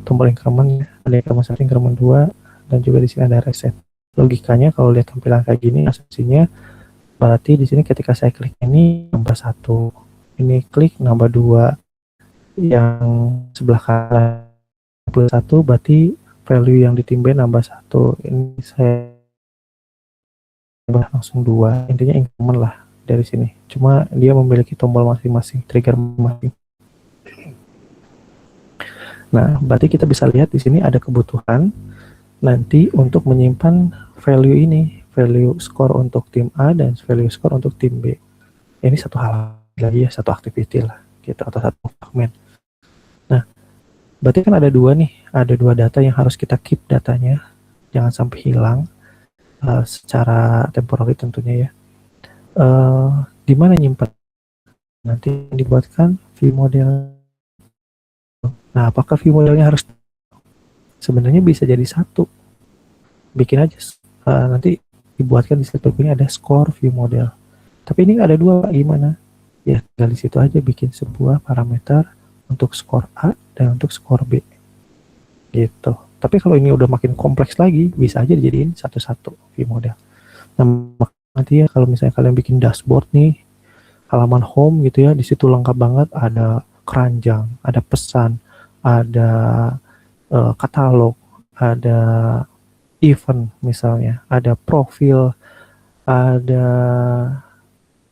tombol increment, ada increment 1, increment 2, dan juga di sini ada reset. Logikanya kalau lihat tampilan kayak gini, asumsinya berarti di sini ketika saya klik ini nambah 1, ini klik nambah 2, yang sebelah kanan plus 1, berarti value yang di tim B nambah 1, ini saya nambah langsung 2, intinya increment lah dari sini. Cuma dia memiliki tombol masing-masing, trigger masing. Nah, berarti kita bisa lihat di sini ada kebutuhan nanti untuk menyimpan value ini, value score untuk tim A dan value score untuk tim B. Ini satu hal lagi ya, satu activity lah, gitu, atau satu fragment. Nah, berarti kan ada dua nih, ada dua data yang harus kita keep datanya, jangan sampai hilang secara temporary tentunya ya. Di mana nyimpan? Nanti dibuatkan view model. Nah, apakah view modelnya harus? Sebenarnya bisa jadi satu. Bikin aja nanti dibuatkan di slide berikutnya ada score view model. Tapi ini ada dua, gimana? Ya, tinggal di situ aja bikin sebuah parameter untuk skor A dan untuk skor B. Gitu. Tapi kalau ini udah makin kompleks lagi, bisa aja dijadiin satu-satu view model. Nah, nanti ya kalau misalnya kalian bikin dashboard nih, halaman home gitu ya, di situ lengkap banget, ada keranjang, ada pesan, ada katalog, ada event misalnya, ada profil, ada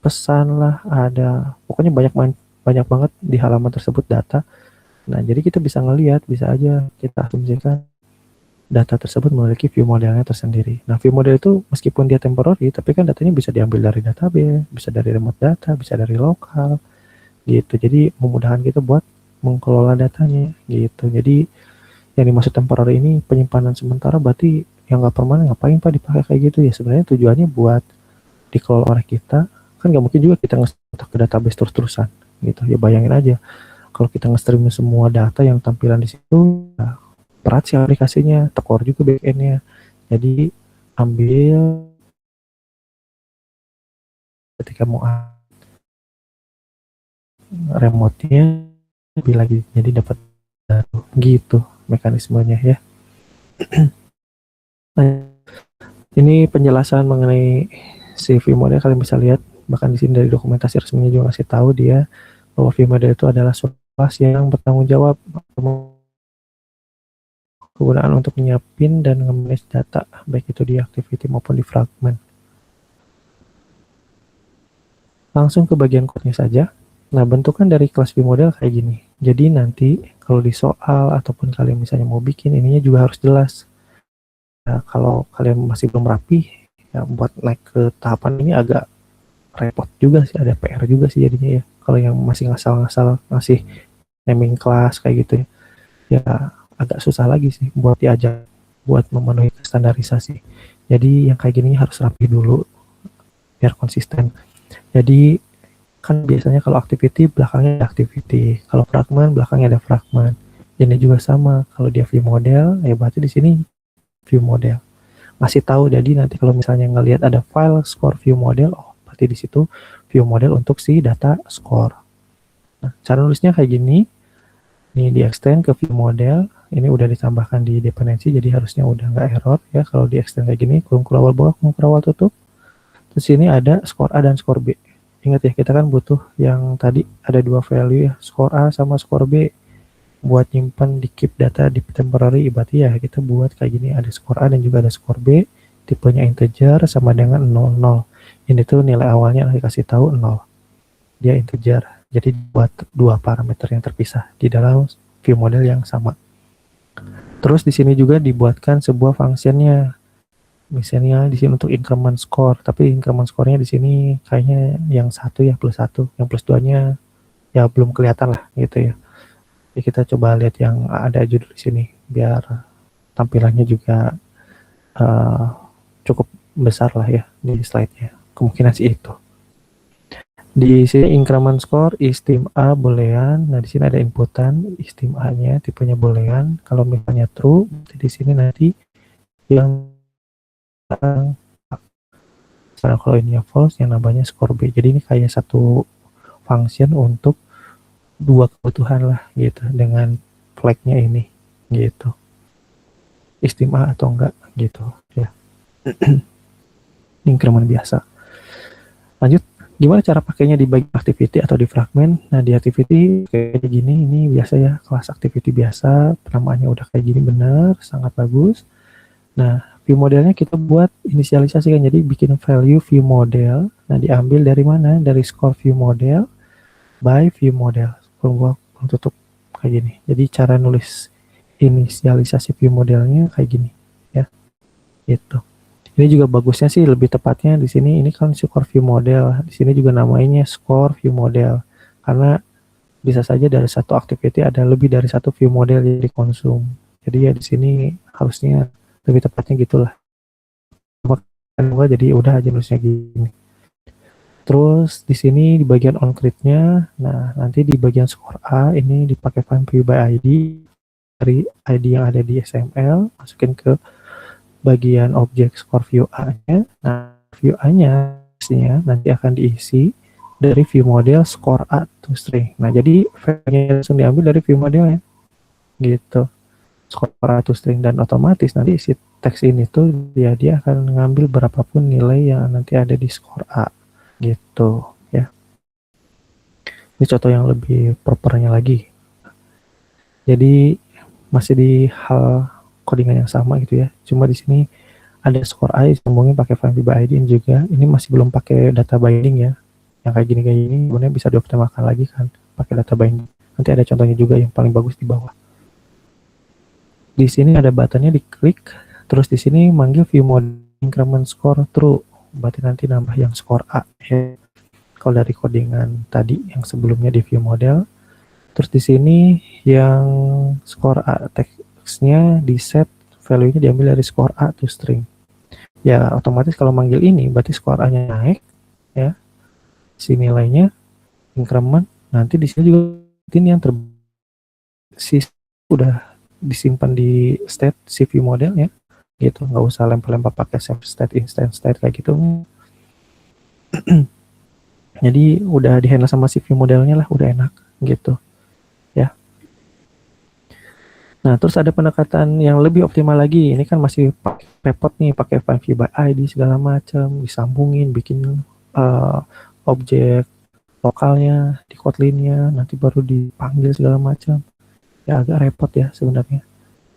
pesan lah, ada pokoknya banyak banget di halaman tersebut data. Nah, jadi kita bisa ngelihat, bisa aja kita asumsikan data tersebut memiliki view modelnya tersendiri. Nah, view model itu meskipun dia temporary, tapi kan datanya bisa diambil dari database, bisa dari remote data, bisa dari lokal, gitu. Jadi memudahkan kita buat mengelola datanya gitu. Jadi yang dimaksud temporary ini penyimpanan sementara, berarti yang nggak permanen ngapain Pak dipakai kayak gitu ya? Sebenarnya tujuannya buat dikelola oleh kita. Kan nggak mungkin juga kita nge-stack ke database terus-terusan gitu. Ya bayangin aja kalau kita nge-stream semua data yang tampilan di situ, ya, berat sih aplikasinya, tekor juga backend-nya. Jadi ambil ketika mau remote-nya lebih lagi, jadi dapat gitu mekanismenya ya. Nah, ini penjelasan mengenai si view-model, kalian bisa lihat bahkan di sini dari dokumentasi resminya juga ngasih tahu dia bahwa view-model itu adalah suatu kelas yang bertanggung jawab kegunaan untuk menyiapin dan nge-manage data baik itu di activity maupun di fragment. Langsung ke bagian code-nya saja. Nah, bentukan dari kelas view-model kayak gini. Jadi nanti kalau di soal ataupun kalian misalnya mau bikin ininya juga harus jelas. Nah, kalau kalian masih belum rapi, ya buat naik ke tahapan ini agak repot juga sih, ada PR juga sih jadinya ya. Kalau yang masih ngasal-ngasal ngasih naming kelas kayak gitu ya agak susah lagi sih buat diajak buat memenuhi standarisasi. Jadi yang kayak gini harus rapi dulu biar konsisten. Jadi kan biasanya kalau activity belakangnya ada activity, kalau fragment belakangnya ada fragment. Ini juga sama, kalau dia view model ya berarti di sini view model. Masih tahu, jadi nanti kalau misalnya ngelihat ada file score view model, oh berarti di situ view model untuk si data score. Nah, cara nulisnya kayak gini. Ini di extend ke view model, ini udah ditambahkan di dependensi, jadi harusnya udah nggak error ya kalau di extend kayak gini, kurung awal bawah, kurung awal tutup. Terus ini ada score A dan score B. Ingat ya, kita kan butuh yang tadi ada dua value ya, score A sama score B. Buat nyimpan di keep data di temporary, berarti ya kita buat kayak gini, ada score A dan juga ada score B, tipenya integer sama dengan 00. Ini tuh nilai awalnya dikasih tahu 0. Dia integer. Jadi buat dua parameter yang terpisah di dalam view model yang sama. Terus di sini juga dibuatkan sebuah functionnya. Misalnya di sini untuk increment score, tapi increment score-nya di sini kayaknya yang satu ya plus satu, yang plus 2-nya ya belum kelihatan lah gitu ya. Jadi kita coba lihat yang ada judul di sini biar tampilannya juga cukup besar lah ya di slide-nya. Kemungkinan sih itu. Di sini increment score istim A boolean. Nah, di sini ada inputan istim A-nya tipenya boolean. Kalau misalnya true, di sini nanti yang kalau ini false, yang namanya score B. Jadi ini kayak satu function untuk dua kebutuhan lah gitu dengan flag-nya ini gitu. Istim A atau enggak gitu ya. Increment biasa. Lanjut. Gimana cara pakainya di bagian activity atau di fragment? Nah, di activity kayak gini, ini biasa ya, kelas activity biasa, penamaannya udah kayak gini benar, sangat bagus. Nah, view modelnya kita buat inisialisasi kan, jadi bikin value view model. Nah, diambil dari mana? Dari score view model by view model. Gua tutup kayak gini. Jadi cara nulis inisialisasi view modelnya kayak gini ya. Itu. Ini juga bagusnya sih lebih tepatnya di sini, ini kan score view model. Di sini juga namanya score view model. Karena bisa saja dari satu activity ada lebih dari satu view model yang dikonsum. Jadi ya di sini harusnya lebih tepatnya gitulah. Jadi udah aja nulisnya gini. Terus di sini di bagian onCreate-nya, nah nanti di bagian score A ini dipakai find view by ID dari ID yang ada di XML, masukin ke bagian objek score view A-nya. Nah, view A-nya nanti akan diisi dari view model score A to string. Nah, jadi value-nya langsung diambil dari view modelnya. Gitu. Score A to string, dan otomatis nanti si teks ini tuh dia akan ngambil berapapun nilai yang nanti ada di score A. Gitu ya. Ini contoh yang lebih propernya lagi. Jadi masih di hal codingan yang sama gitu ya. Cuma di sini ada score A sambungin pakai find by ID juga. Ini masih belum pakai data binding ya. Yang kayak gini sebenarnya bisa dioptimalkan lagi kan pakai data binding. Nanti ada contohnya juga yang paling bagus di bawah. Di sini ada buttonnya, diklik, terus di sini manggil view model increment score true. Berarti nanti nambah yang score A ya. Kalau dari codingan tadi yang sebelumnya di view model. Terus di sini yang skor A teksnya di set value-nya diambil dari skor A to string. Ya otomatis kalau manggil ini berarti skor A-nya naik ya. Si nilainya increment, nanti di sini juga ini yang si udah disimpan di state CV modelnya gitu, nggak usah lempar-lempar pakai save state instant state kayak gitu. Jadi udah di handle sama CV modelnya lah, udah enak gitu ya. Nah terus ada pendekatan yang lebih optimal lagi, ini kan masih pakai repot nih, pakai find view by ID segala macam, disambungin, bikin objek lokalnya di Kotlin-nya, nanti baru dipanggil segala macam. Ya agak repot ya sebenarnya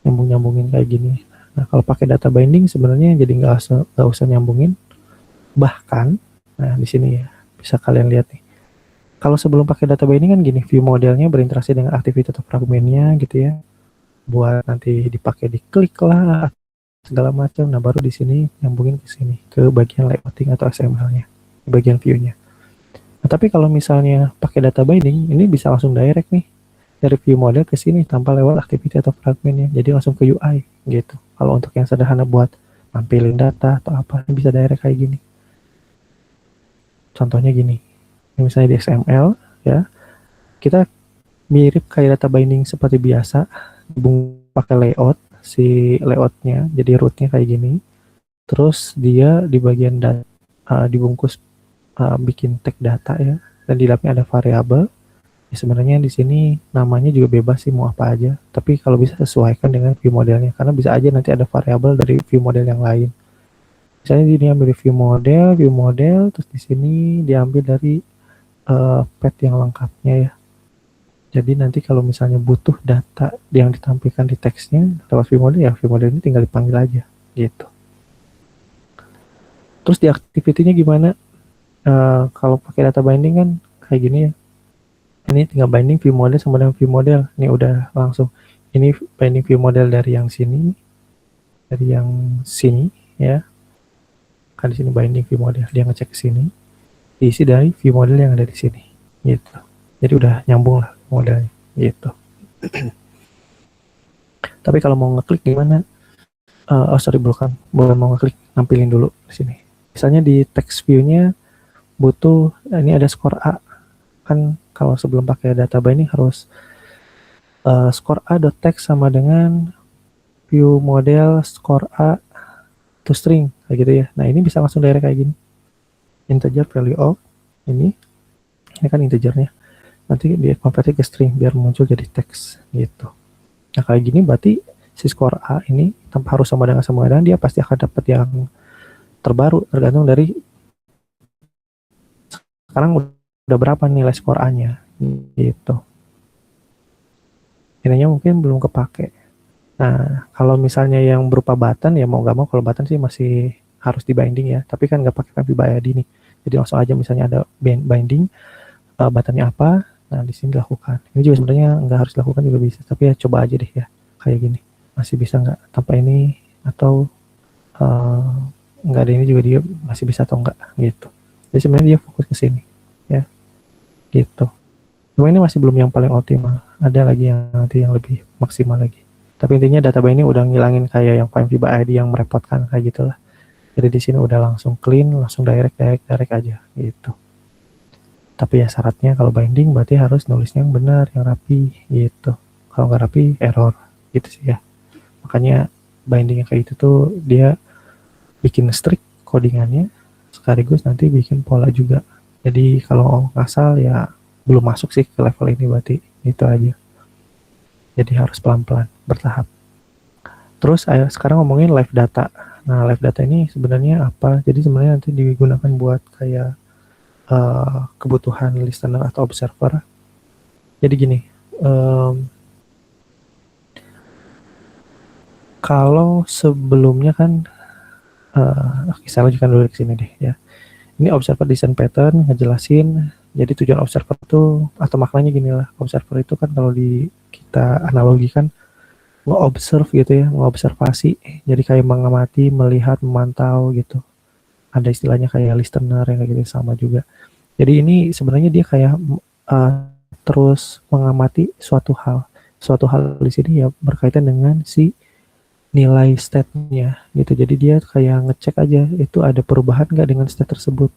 nyambung-nyambungin kayak gini. Nah kalau pakai data binding sebenarnya jadi nggak usah nyambungin. Bahkan, nah di sini ya bisa kalian lihat nih. Kalau sebelum pakai data binding kan gini, view modelnya berinteraksi dengan aktivitas atau fragmennya gitu ya. Buat nanti dipakai diklik lah segala macam. Nah baru di sini nyambungin ke sini ke bagian layouting atau XML-nya, di bagian view-nya. Nah tapi kalau misalnya pakai data binding, ini bisa langsung direct nih dari view model ke sini tanpa lewat activity atau fragmentnya, jadi langsung ke UI gitu. Kalau untuk yang sederhana buat nampilin data atau apa, bisa direct kayak gini. Contohnya gini, misalnya di XML ya, kita mirip kayak data binding seperti biasa, pakai layout, si layoutnya jadi rootnya kayak gini, terus dia di bagian dibungkus bikin tag data ya, dan di dalamnya ada variabel. Ya, sebenarnya di sini namanya juga bebas sih mau apa aja, tapi kalau bisa sesuaikan dengan view modelnya, karena bisa aja nanti ada variabel dari view model yang lain. Misalnya ini ambil view model, terus di sini diambil dari path yang lengkapnya ya. Jadi nanti kalau misalnya butuh data yang ditampilkan di teksnya lewat view model, ya view model ini tinggal dipanggil aja gitu. Terus di activity-nya gimana? Kalau pakai data binding kan kayak gini ya. Ini tinggal binding view model sama dengan view model. Ini udah langsung. Ini binding view model dari yang sini ya. Kan di sini binding view model, dia ngecek ke sini. Diisi dari view model yang ada di sini. Gitu. Jadi udah nyambung lah modelnya gitu. Tapi kalau mau ngeklik gimana? Bukan mau ngeklik, nampilin dulu di sini. Misalnya di text view-nya butuh ini ada skor A. Kan kalau sebelum pakai data binding harus skor A.text sama dengan view model skor A to string kayak gitu ya. Nah ini bisa langsung direct kayak gini, integer value of ini kan integernya, nanti dia convert ke string biar muncul jadi teks gitu. Nah kayak gini berarti si skor A ini tanpa harus sama dengan dia pasti akan dapat yang terbaru tergantung dari sekarang udah berapa nilai skor A-nya gitu. Ininya mungkin belum kepake. Nah, kalau misalnya yang berupa button ya mau nggak mau, kalau button sih masih harus di binding ya. Tapi kan nggak pakai find view by ID nih. Jadi langsung aja misalnya ada binding, buttonnya apa, nah di sini dilakukan. Ini juga sebenarnya nggak harus dilakukan juga bisa. Tapi ya coba aja deh ya, kayak gini. Masih bisa nggak tanpa ini, atau nggak ada ini juga dia masih bisa atau enggak gitu. Jadi sebenarnya dia fokus ke sini ya gitu. Cuma ini masih belum yang paling optimal, ada lagi yang nanti yang lebih maksimal lagi. Tapi intinya data binding udah ngilangin kayak yang find view by ID yang merepotkan kayak gitulah. Jadi di sini udah langsung clean, langsung direct aja gitu. Tapi ya syaratnya kalau binding berarti harus nulisnya yang benar, yang rapi gitu. Kalau nggak rapi error gitu sih ya. Makanya binding yang kayak itu tuh dia bikin strict codingannya, sekaligus nanti bikin pola juga. Jadi kalau ngasal ya belum masuk sih ke level ini, berarti itu aja. Jadi harus pelan-pelan, bertahap. Terus sekarang ngomongin live data. Nah live data ini sebenarnya apa? Jadi sebenarnya nanti digunakan buat kayak kebutuhan listener atau observer. Jadi gini, kalau sebelumnya kan saya lanjutkan dulu ke sini deh ya. Ini observer design pattern ngejelasin. Jadi tujuan observer itu atau maknanya gini lah. Observer itu kan kalau kita analogikan nge-observe gitu ya, ngeobservasi. Jadi kayak mengamati, melihat, memantau gitu. Ada istilahnya kayak listener yang kayak gitu sama juga. Jadi ini sebenarnya dia kayak terus mengamati suatu hal. Suatu hal di sini ya berkaitan dengan si nilai state-nya gitu. Jadi dia kayak ngecek aja itu ada perubahan nggak dengan state tersebut.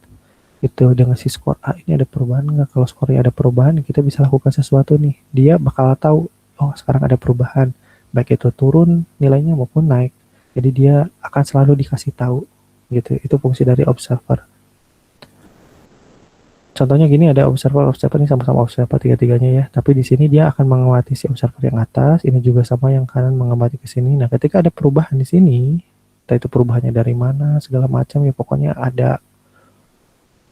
Itu dengan si skor A ini ada perubahan nggak? Kalau skornya ada perubahan, kita bisa lakukan sesuatu nih. Dia bakal tahu, oh sekarang ada perubahan, baik itu turun nilainya maupun naik. Jadi dia akan selalu dikasih tahu gitu. Itu fungsi dari observer. Contohnya gini, ada observer ini sama-sama observer tiga-tiganya ya. Tapi di sini dia akan mengamati si observer yang atas, ini juga sama yang kanan mengamati ke sini. Nah, ketika ada perubahan di sini, entah itu perubahannya dari mana, segala macam ya pokoknya ada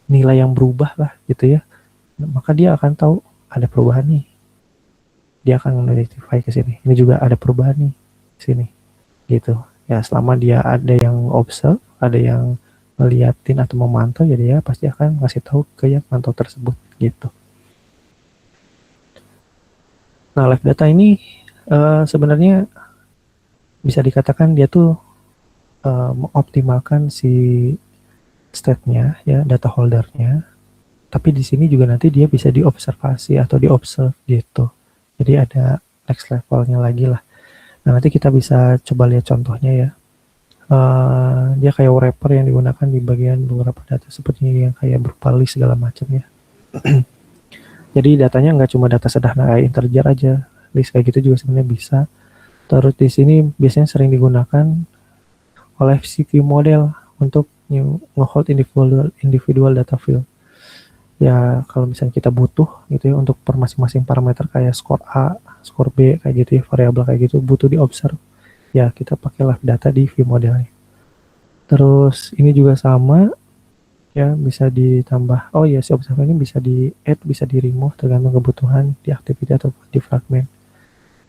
nilai yang berubah lah gitu ya. Nah, maka dia akan tahu ada perubahan nih. Dia akan notify ke sini. Ini juga ada perubahan nih di sini. Gitu. Ya, selama dia ada yang observe, ada yang ngeliatin atau memantau, ya dia pasti akan ngasih tahu ke yang mantau tersebut gitu. Nah, live data ini sebenarnya bisa dikatakan dia tuh mengoptimalkan si state-nya ya, data holdernya. Tapi di sini juga nanti dia bisa diobservasi atau diobserve gitu. Jadi ada next levelnya lagi lah. Nah, nanti kita bisa coba lihat contohnya ya. Dia kayak wrapper yang digunakan di bagian beberapa data seperti yang kayak berupa list segala macam ya. Jadi datanya nggak cuma data sederhana kayak integer aja, list kayak gitu juga sebenarnya bisa. Terus di sini biasanya sering digunakan oleh view model untuk nge-hold individual data field. Ya kalau misalnya kita butuh gitu ya untuk per masing-masing parameter kayak skor A, skor B kayak gitu ya, variabel kayak gitu butuh diobserve. Ya kita pakai live data di view modelnya. Terus ini juga sama ya, bisa ditambah. Oh ya, si observer ini bisa di add, bisa di remove tergantung kebutuhan di activity atau di fragment.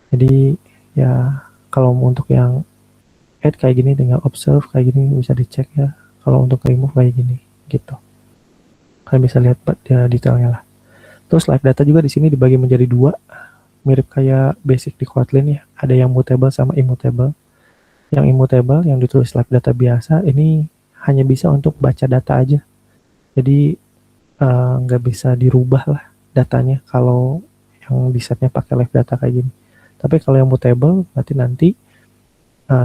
Jadi ya kalau untuk yang add kayak gini tinggal observe kayak gini bisa dicek ya. Kalau untuk remove kayak gini gitu. Kalian bisa lihat ya, detailnya lah. Terus live data juga di sini dibagi menjadi dua, mirip kayak basic di Kotlin ya. Ada yang mutable sama immutable. Yang immutable yang ditulis live data biasa ini hanya bisa untuk baca data aja. Jadi nggak bisa dirubah lah datanya kalau yang di setnya pakai live data kayak gini. Tapi kalau yang mutable berarti nanti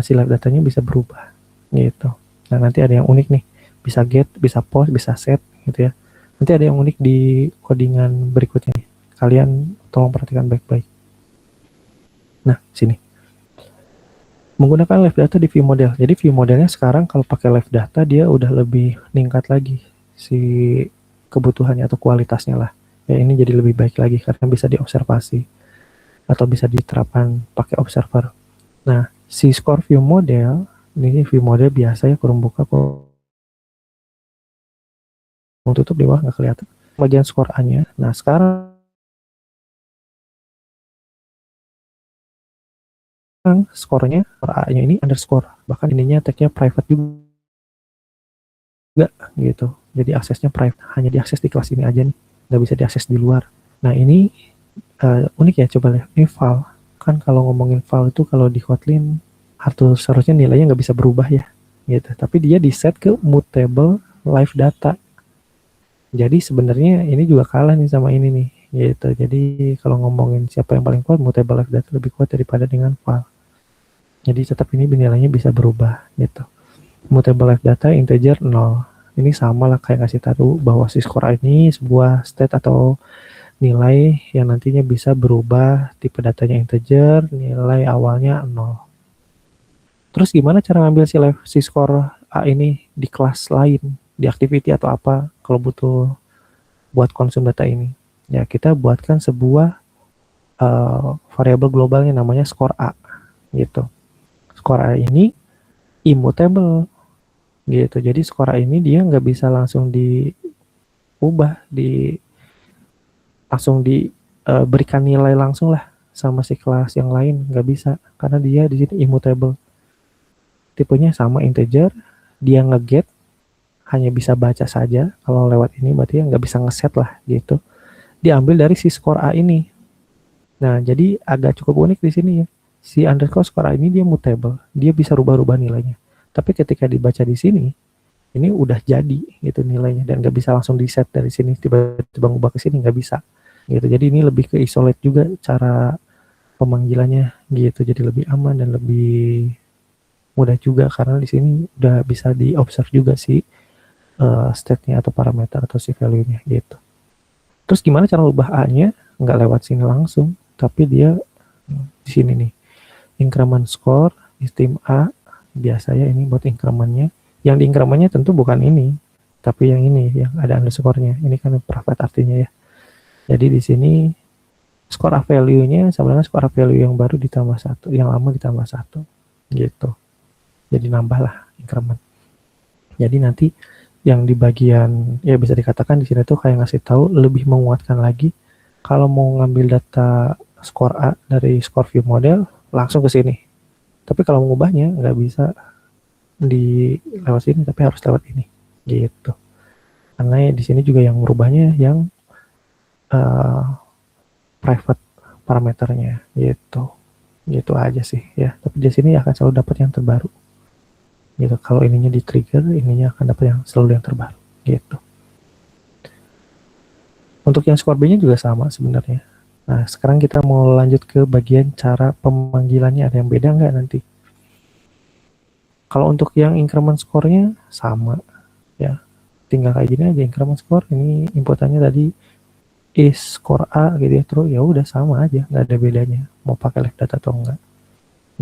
si live datanya bisa berubah gitu. Nah nanti ada yang unik nih, bisa get, bisa post, bisa set gitu ya. Nanti ada yang unik di codingan berikutnya nih. Kalian tolong perhatikan baik-baik. Nah sini menggunakan live data di view model. Jadi view modelnya sekarang kalau pakai live data dia udah lebih meningkat lagi si kebutuhannya atau kualitasnya lah. Ya ini jadi lebih baik lagi karena bisa diobservasi atau bisa diterapkan pakai observer. Nah, si score view model, ini view model biasa ya, kurung buka, kurung tutup di bawah nggak kelihatan. Bagian skor A-nya. Nah, sekarang skornya, skor A-nya ini underscore. Bahkan ininya tag-nya private juga gitu. Jadi aksesnya private, hanya diakses di kelas ini aja nih. Nggak bisa diakses di luar. Nah, ini unik ya, coba lihat. Ini file. Kan kalau ngomongin file itu kalau di Kotlin seharusnya nilainya nggak bisa berubah ya. Gitu. Tapi dia di set ke mutable live data. Jadi sebenarnya ini juga kalah nih sama ini nih. Gitu. Jadi kalau ngomongin siapa yang paling kuat, mutable live data lebih kuat daripada dengan file. Jadi tetap ini nilainya bisa berubah gitu. Mutable live data integer 0. Ini sama lah kayak ngasih tahu bahwa si skor ini sebuah state atau nilai yang nantinya bisa berubah, tipe datanya integer, nilai awalnya 0. Terus gimana cara ngambil si skor A ini di kelas lain, di activity atau apa kalau butuh buat konsum data ini? Ya kita buatkan sebuah variabel globalnya namanya skor A gitu. Skor A ini immutable gitu. Jadi skor A ini dia nggak bisa langsung diubah, langsung diberikan nilai langsung lah sama si kelas yang lain, nggak bisa karena dia di sini immutable. Tipenya sama integer, dia nge-get hanya bisa baca saja. Kalau lewat ini berarti nggak bisa ngeset lah gitu. Diambil dari si skor A ini. Nah jadi agak cukup unik di sini ya. Si underscore skor A ini dia mutable, dia bisa rubah-rubah nilainya. Tapi ketika dibaca di sini, ini udah jadi gitu nilainya dan nggak bisa langsung di set dari sini tiba-tiba ngubah ke sini, nggak bisa. gitu. Jadi ini lebih ke isolate juga cara pemanggilannya gitu. Jadi lebih aman dan lebih mudah juga karena di sini udah bisa di-observe juga si state-nya atau parameter atau si value-nya gitu. Terus gimana cara ubah A-nya? Nggak lewat sini langsung, tapi dia di sini nih. Increment score, istim A, biasanya ini buat incrementnya. Yang di incrementnya tentu bukan ini, tapi yang ini, yang ada underscore-nya. Ini kan private artinya ya. Jadi di sini score A value-nya sama dengan score A value yang baru ditambah 1, yang lama ditambah 1. Gitu. Jadi nambah lah increment. Jadi nanti yang di bagian ya bisa dikatakan di sini tuh kayak ngasih tahu lebih menguatkan lagi kalau mau ngambil data skor A dari skor view model langsung ke sini. Tapi kalau mengubahnya nggak bisa di lewat sini tapi harus lewat ini gitu. Karena di sini juga yang merubahnya yang private parameternya gitu. Gitu aja sih ya. Tapi di sini akan selalu dapat yang terbaru. Gitu. Kalau ininya di trigger, ininya akan dapat yang selalu yang terbaru gitu. Untuk yang skor B-nya juga sama sebenarnya. Nah, sekarang kita mau lanjut ke bagian cara pemanggilannya. Ada yang beda nggak nanti? Kalau untuk yang increment score-nya sama ya. Tinggal kayak gini aja increment score. Ini inputannya tadi is score A gitu ya. Terus ya udah sama aja, nggak ada bedanya. Mau pakai left data atau enggak.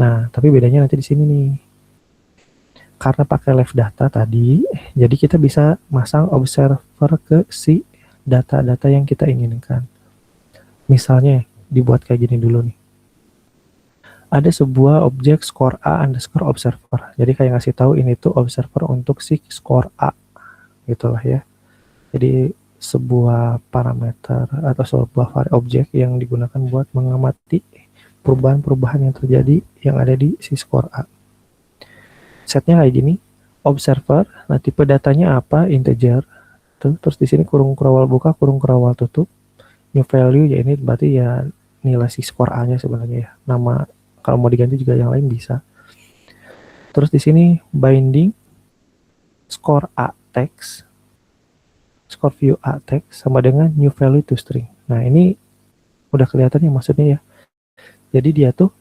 Nah, tapi bedanya nanti di sini nih. Karena pakai left data tadi, jadi kita bisa masang observer ke si data-data yang kita inginkan. Misalnya, dibuat kayak gini dulu nih. Ada sebuah objek score A underscore observer. Jadi kayak ngasih tahu ini tuh observer untuk si score A. Gitulah ya. Jadi sebuah parameter atau sebuah objek yang digunakan buat mengamati perubahan-perubahan yang terjadi yang ada di si score A. Setnya kayak gini, observer, nah tipe datanya apa, integer, terus di sini kurung kerawal buka, kurung kerawal tutup, new value ya ini berarti ya nilai si skor A-nya sebenarnya ya, nama kalau mau diganti juga yang lain bisa. Terus di sini binding score A text, score view A text sama dengan new value to string. Nah ini udah kelihatan ya maksudnya ya. Jadi dia tuh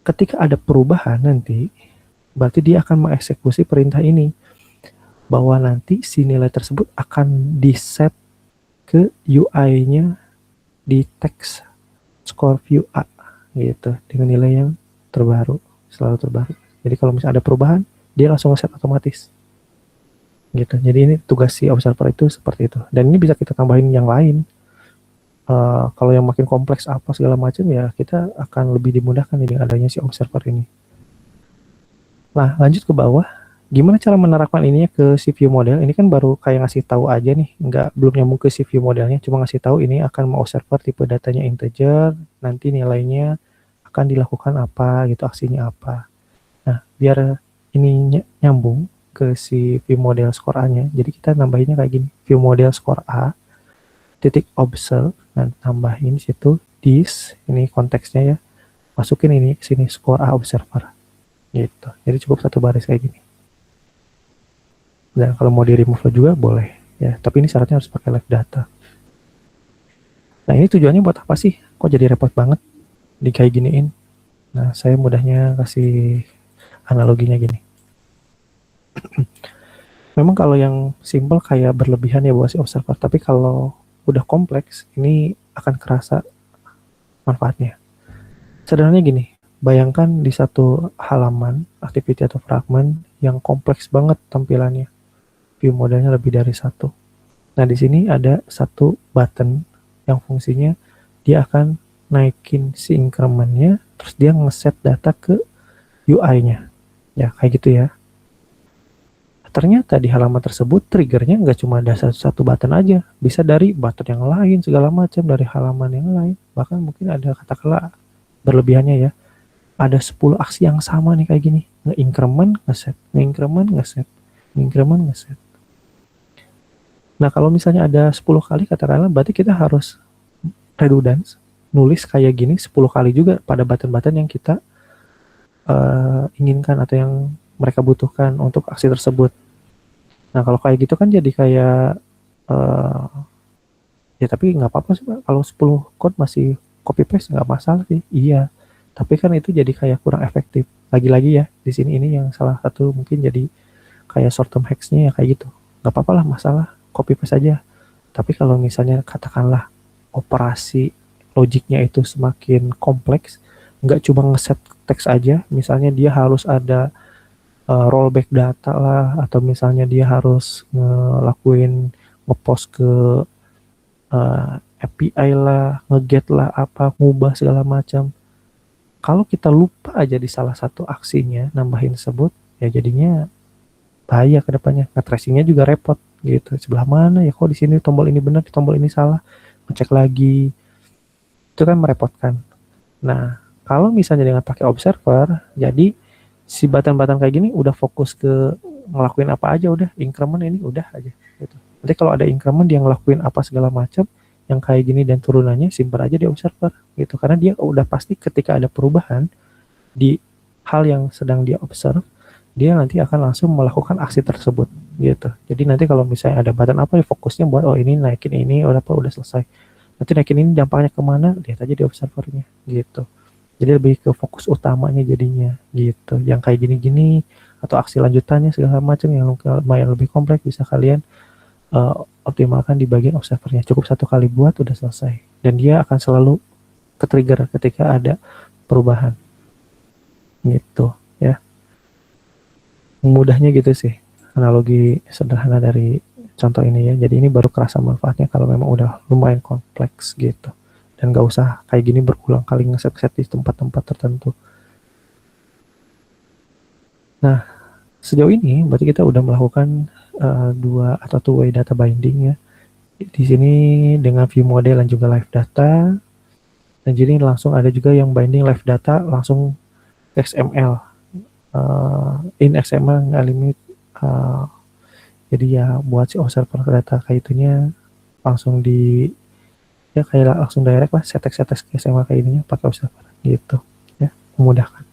ketika ada perubahan nanti berarti dia akan mengeksekusi perintah ini bahwa nanti si nilai tersebut akan di-set ke UI-nya di text score view A gitu dengan nilai yang terbaru, selalu terbaru. Jadi kalau misalnya ada perubahan, dia langsung nge-set otomatis. Gitu. Jadi ini tugas si observer itu seperti itu. Dan ini bisa kita tambahin yang lain. Kalau yang makin kompleks apa segala macam ya kita akan lebih dimudahkan dengan adanya si observer ini. Nah, lanjut ke bawah. Gimana cara menerapkan ininya ke si view model? Ini kan baru kayak ngasih tahu aja nih, belum nyambung ke si view modelnya, cuma ngasih tahu ini akan mau observer tipe datanya integer, nanti nilainya akan dilakukan apa gitu, aksinya apa. Nah, biar ini nyambung ke si view model score A-nya, jadi kita nambahinnya kayak gini, view model score A, titik observe, dan tambahin situ this, ini konteksnya ya, masukin ini ke sini score A observer. Gitu. Jadi cukup satu baris kayak gini. Dan kalau mau di remove juga boleh ya, tapi ini syaratnya harus pakai live data. Nah ini tujuannya buat apa sih? Kok jadi repot banget di kayak giniin? Nah saya mudahnya kasih analoginya gini. Memang kalau yang simple kayak berlebihan ya buat si observer, tapi kalau udah kompleks ini akan kerasa manfaatnya. Sederhananya gini. Bayangkan di satu halaman activity atau fragment yang kompleks banget tampilannya, view modelnya lebih dari satu. Nah di sini ada satu button yang fungsinya dia akan naikin si incrementnya, terus dia ngeset data ke UI-nya, ya kayak gitu ya. Ternyata di halaman tersebut triggernya nggak cuma ada satu button aja, bisa dari button yang lain segala macam, dari halaman yang lain, bahkan mungkin ada katakanlah berlebihannya ya. Ada 10 aksi yang sama nih kayak gini. Nge-increment, nge-set. Nge-increment, nge-set. Nge-increment, nge-set. Nah, kalau misalnya ada 10 kali katakanlah, berarti kita harus redundance, nulis kayak gini 10 kali juga pada button-button yang kita inginkan atau yang mereka butuhkan untuk aksi tersebut. Nah, kalau kayak gitu kan jadi kayak Ya tapi nggak apa-apa sih Pak, kalau 10 chord masih copy paste nggak masalah sih. Iya. Tapi kan itu jadi kayak kurang efektif. Lagi-lagi ya, di sini ini yang salah satu mungkin jadi kayak short term hacks-nya ya kayak gitu. Nggak apa-apa lah masalah, copy paste aja. Tapi kalau misalnya katakanlah operasi logiknya itu semakin kompleks, nggak cuma ngeset teks aja, misalnya dia harus ada rollback data lah, atau misalnya dia harus ngelakuin ngepost ke API lah, ngeget lah apa, ngubah segala macam. Kalau kita lupa aja di salah satu aksinya nambahin tersebut, ya jadinya bahaya ke depannya. Nah, tracingnya juga repot gitu. Sebelah mana ya kok di sini tombol ini benar, di tombol ini salah. Ngecek lagi. Itu kan merepotkan. Nah, kalau misalnya dengan pakai observer, jadi si button-button kayak gini udah fokus ke ngelakuin apa aja, udah increment ini udah aja gitu. Nanti kalau ada increment dia ngelakuin apa segala macam yang kayak gini dan turunannya simpan aja di observer gitu, karena dia udah pasti ketika ada perubahan di hal yang sedang dia observe, dia nanti akan langsung melakukan aksi tersebut gitu. Jadi nanti kalau misalnya ada button apa ya fokusnya buat oh ini naikin ini udah selesai. Nanti naikin ini dampaknya kemana, lihat aja di observernya gitu. Jadi lebih ke fokus utamanya jadinya gitu. Yang kayak gini-gini atau aksi lanjutannya segala macam yang lumayan lebih kompleks bisa kalian optimalkan di bagian observernya. Cukup satu kali buat udah selesai. Dan dia akan selalu ke-trigger ketika ada perubahan. Gitu ya. Mudahnya gitu sih. Analogi sederhana dari contoh ini ya. Jadi ini baru kerasa manfaatnya kalau memang udah lumayan kompleks gitu. Dan gak usah kayak gini berulang kali ngeset-set di tempat-tempat tertentu. Nah, sejauh ini berarti kita udah melakukan dua atau two-way data binding ya. Di sini dengan view model dan juga live data. Dan jadi langsung ada juga yang binding live data langsung XML. In XML nggak limit. Jadi ya buat si observer data kayak itunya langsung di ya kayak langsung direct lah setex XML kayak ininya pakai observer gitu ya, memudahkan.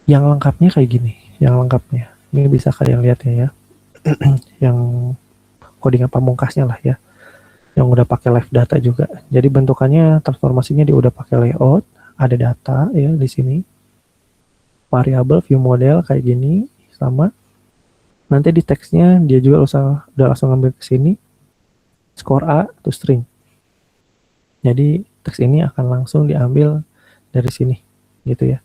Yang lengkapnya kayak gini, yang lengkapnya ini bisa kalian lihat ya, yang codingan pamungkasnya lah ya, yang udah pakai live data juga. Jadi bentukannya transformasinya dia udah pakai layout, ada data ya di sini, variabel view model kayak gini sama. Nanti di teksnya dia juga udah langsung ngambil ke sini score A to string. Jadi teks ini akan langsung diambil dari sini gitu ya.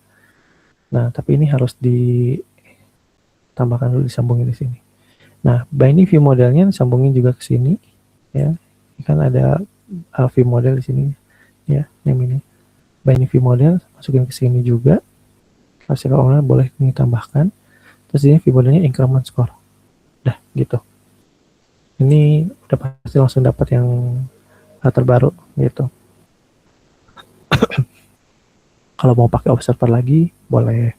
Nah, tapi ini harus ditambahkan dulu, disambungin di sini. Nah, binding view modelnya sambungin juga ke sini ya. Ini kan ada view model di sini ya, name ini. Binding view model masukin ke sini juga. Kasih kalau boleh ditambahkan. Terus ini view modelnya increment score. Dah gitu. Ini udah pasti langsung dapat yang terbaru gitu. Kalau mau pakai observer lagi boleh.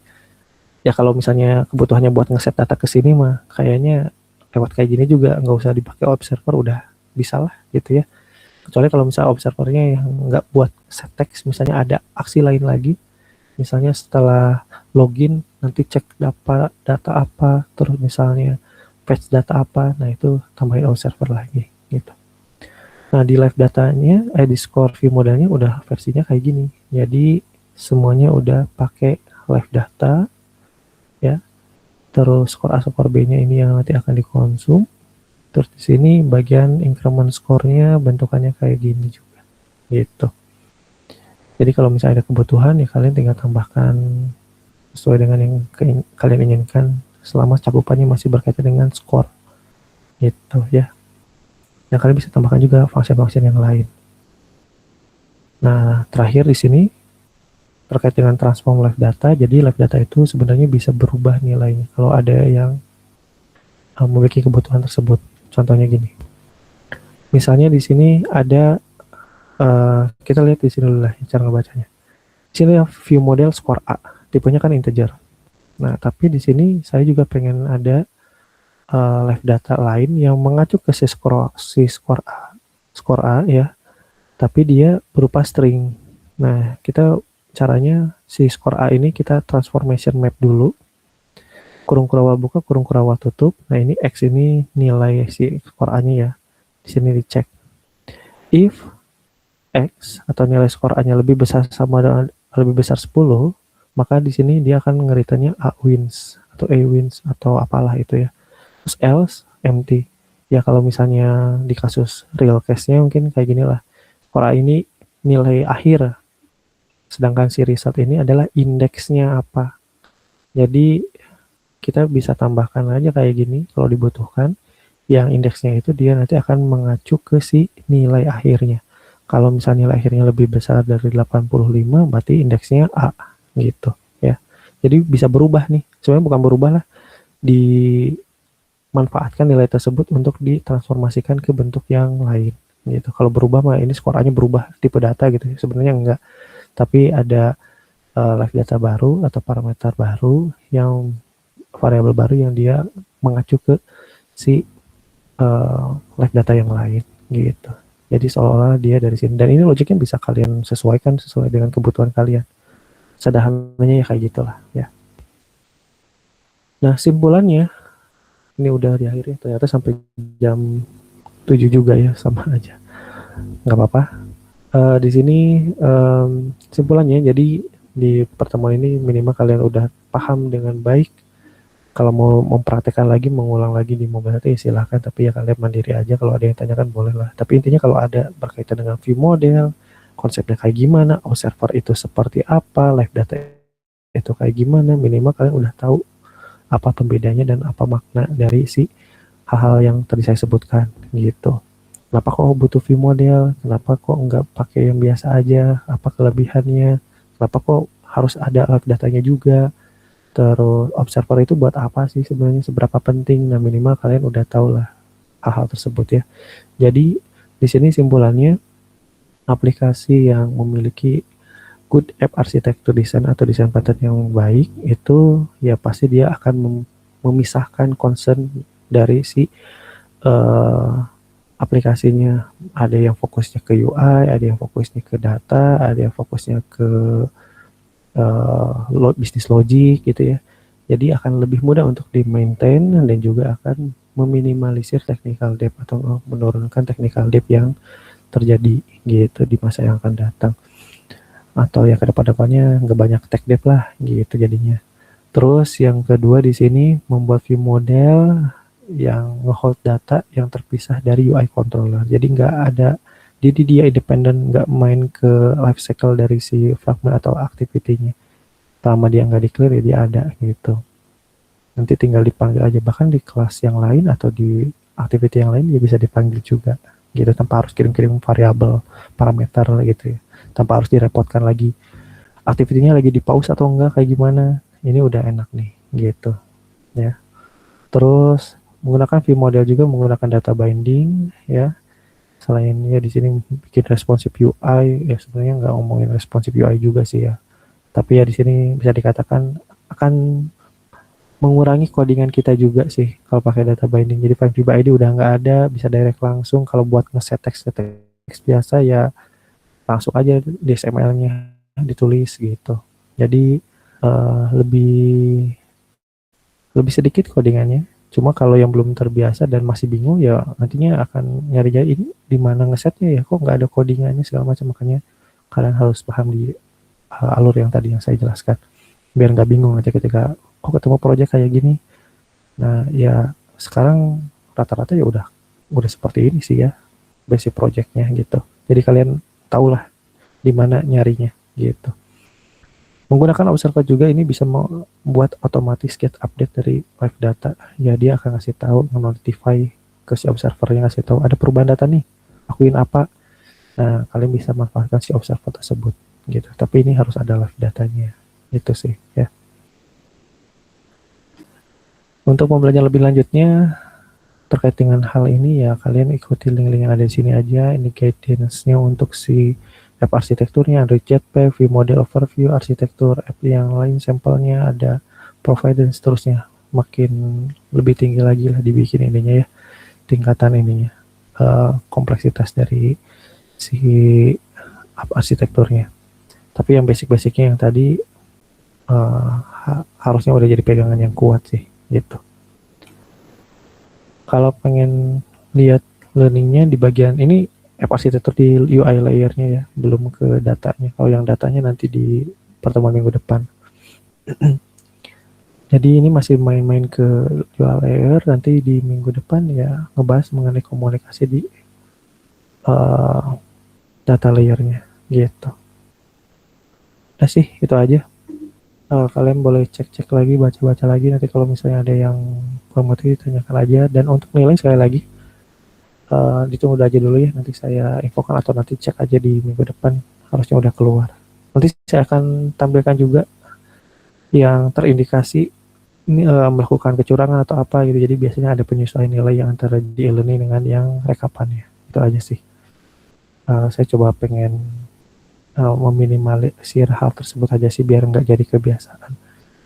Ya kalau misalnya kebutuhannya buat ngeset data ke sini mah kayaknya lewat kayak gini juga nggak usah dipakai observer, udah bisa lah gitu ya. Kecuali kalau misalnya observernya yang nggak buat set text, misalnya ada aksi lain lagi, misalnya setelah login nanti cek data apa, terus misalnya fetch data apa, nah itu tambahin observer lagi gitu. Nah di live datanya, di score view modelnya udah versinya kayak gini. Jadi semuanya udah pakai live data ya. Terus score A score B-nya ini yang nanti akan dikonsum. Terus di sini bagian increment score-nya bentukannya kayak gini juga. Gitu. Jadi kalau misalnya ada kebutuhan ya kalian tinggal tambahkan sesuai dengan yang kalian inginkan selama cakupannya masih berkaitan dengan score. Gitu ya. Dan kalian bisa tambahkan juga function-function yang lain. Nah, terakhir di sini terkait dengan transform live data. Jadi live data itu sebenarnya bisa berubah nilainya kalau ada yang memiliki kebutuhan tersebut. Contohnya gini. Misalnya di sini ada kita lihat di sini dulu lah cara ngebacanya. Di sini view model score A, tipenya kan integer. Nah, tapi di sini saya juga pengen ada live data lain yang mengacu ke si score A ya, tapi dia berupa string. Nah, kita caranya si score A ini kita transformation map dulu. kurung kurawal buka, kurung kurawal tutup. Nah ini X ini nilai si skor A-nya ya. Di sini dicek. If X atau nilai skor A-nya lebih besar sama dengan lebih besar 10, maka di sini dia akan ngeritanya A wins atau A wins atau apalah itu ya. Terus else empty. Ya kalau misalnya di kasus real case-nya mungkin kayak gini lah. Skor A ini nilai akhir, sedangkan si result ini adalah indeksnya apa. Jadi kita bisa tambahkan aja kayak gini kalau dibutuhkan. Yang indeksnya itu dia nanti akan mengacu ke si nilai akhirnya. Kalau misalnya nilai akhirnya lebih besar dari 85, berarti indeksnya A gitu ya. Jadi bisa berubah nih. Sebenarnya bukan berubah lah, dimanfaatkan nilai tersebut untuk ditransformasikan ke bentuk yang lain gitu. Kalau berubah mah ini skoranya berubah tipe data gitu. Sebenarnya enggak. Tapi ada live data baru atau parameter baru yang variabel baru yang dia mengacu ke si live data yang lain gitu. Jadi seolah-olah dia dari sini. Dan ini logiknya bisa kalian sesuaikan sesuai dengan kebutuhan kalian. Sederhananya ya kayak gitulah ya. Nah simpulannya ini udah di akhir ya. Ternyata sampai jam 7 juga ya, sama aja. Nggak apa-apa. Di sini simpulannya, jadi di pertemuan ini minimal kalian udah paham dengan baik. Kalau mau mempraktekkan lagi, mengulang lagi di mobile data ya silahkan, tapi ya kalian mandiri aja. Kalau ada yang tanyakan boleh lah. Tapi intinya kalau ada berkaitan dengan view model, konsepnya kayak gimana, observer itu seperti apa, live data itu kayak gimana, minimal kalian udah tahu apa pembedanya dan apa makna dari si hal-hal yang tadi saya sebutkan gitu. Kenapa kok butuh view model, kenapa kok nggak pakai yang biasa aja, apa kelebihannya, kenapa kok harus ada live datanya juga. Terus observer itu buat apa sih sebenarnya, seberapa penting. Nah minimal kalian udah tahu lah hal-hal tersebut ya. Jadi di sini simpulannya, aplikasi yang memiliki good app architecture design atau desain pattern yang baik itu ya pasti dia akan memisahkan concern dari si aplikasinya. Ada yang fokusnya ke UI, ada yang fokusnya ke data, ada yang fokusnya ke bisnis logic gitu ya. Jadi akan lebih mudah untuk di-maintain dan juga akan meminimalisir technical debt atau menurunkan technical debt yang terjadi gitu di masa yang akan datang. Atau ya ke depan-depannya nggak banyak tech debt lah gitu jadinya. Terus yang kedua di sini membuat view model yang nge-hold data yang terpisah dari UI controller. Jadi nggak ada, jadi dia independen, nggak main ke life cycle dari si fragment atau activity-nya. Selama dia nggak declare ya dia ada gitu. Nanti tinggal dipanggil aja, bahkan di kelas yang lain atau di activity yang lain dia bisa dipanggil juga gitu, tanpa harus kirim-kirim variabel parameter gitu ya, tanpa harus direpotkan lagi activity-nya lagi di pause atau enggak kayak gimana. Ini udah enak nih gitu ya. Terus menggunakan view model juga menggunakan data binding ya. Selainnya di sini bikin responsive UI ya, sebenarnya nggak ngomongin responsive UI juga sih ya. Tapi ya di sini bisa dikatakan akan mengurangi codingan kita juga sih kalau pakai data binding. Jadi find view by ID udah nggak ada, bisa direct langsung. Kalau buat ngeset teks biasa ya langsung aja di XML-nya ditulis gitu. Jadi lebih sedikit codingannya. Cuma kalau yang belum terbiasa dan masih bingung ya nantinya akan nyari-nyari ini di mana ngesetnya ya, kok nggak ada codingannya segala macam. Makanya kalian harus paham di alur yang tadi yang saya jelaskan biar nggak bingung aja ketika kok ketemu proyek kayak gini. Nah ya sekarang rata-rata ya udah seperti ini sih ya basic projectnya gitu. Jadi kalian tahulah di mana nyarinya gitu. Menggunakan observer juga ini bisa membuat otomatis get update dari live data. Ya dia akan ngasih tahu, notify ke si observernya, ngasih tahu ada perubahan data nih, lakuin apa. Nah kalian bisa manfaatkan si observer tersebut gitu. Tapi ini harus ada live datanya. Itu sih ya. Untuk pembelajaran lebih lanjutnya terkait dengan hal ini ya kalian ikuti link-link yang ada di sini aja. Ini guidance-nya untuk si app arsitekturnya, Android Jetpack, view model overview, arsitektur app yang lain, sampelnya ada, profile dan seterusnya. Makin lebih tinggi lagi lah dibikin ininya ya, tingkatan ininya, kompleksitas dari si app arsitekturnya. Tapi yang basic-basicnya yang tadi harusnya udah jadi pegangan yang kuat sih gitu. Kalau pengen lihat learningnya di bagian ini app arsitektur di UI layernya ya, belum ke datanya. Kalau yang datanya nanti di pertemuan minggu depan. Jadi ini masih main-main ke UI layer, nanti di minggu depan ya ngebahas mengenai komunikasi di data layernya gitu. Udah sih, itu aja. Kalian boleh cek-cek lagi, baca-baca lagi, nanti kalau misalnya ada yang kurang mengerti tanyakan aja. Dan untuk nilai sekali lagi, ditunggu aja dulu ya, nanti saya infokan atau nanti cek aja di minggu depan, harusnya udah keluar. Nanti saya akan tampilkan juga yang terindikasi ini melakukan kecurangan atau apa gitu, jadi biasanya ada penyesuaian nilai yang antara di e-learning dengan yang rekapannya. Itu aja sih. Saya coba pengen meminimalisir hal tersebut aja sih, biar nggak jadi kebiasaan.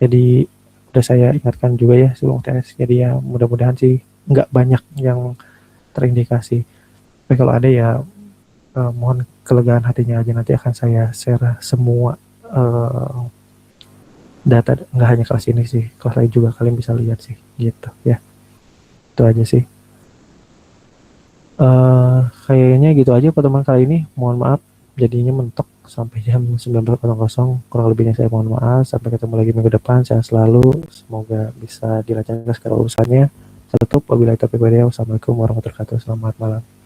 Jadi udah saya ingatkan juga ya sebelum tes, jadi ya mudah-mudahan sih nggak banyak yang terindikasi. Tapi kalau ada ya mohon kelegaan hatinya aja, nanti akan saya share semua data, nggak hanya kelas ini sih, kelas lain juga kalian bisa lihat sih gitu ya. Itu aja sih. Kayaknya gitu aja pertemuan kali ini. Mohon maaf jadinya mentok sampai jam 19.00. Kurang lebihnya saya mohon maaf. Sampai ketemu lagi minggu depan. Sehat selalu. Semoga bisa dilancarkan segala urusannya. Saya tutup. Wabillahi taufiq wal hidayah. Wassalamualaikum warahmatullahi wabarakatuh. Selamat malam.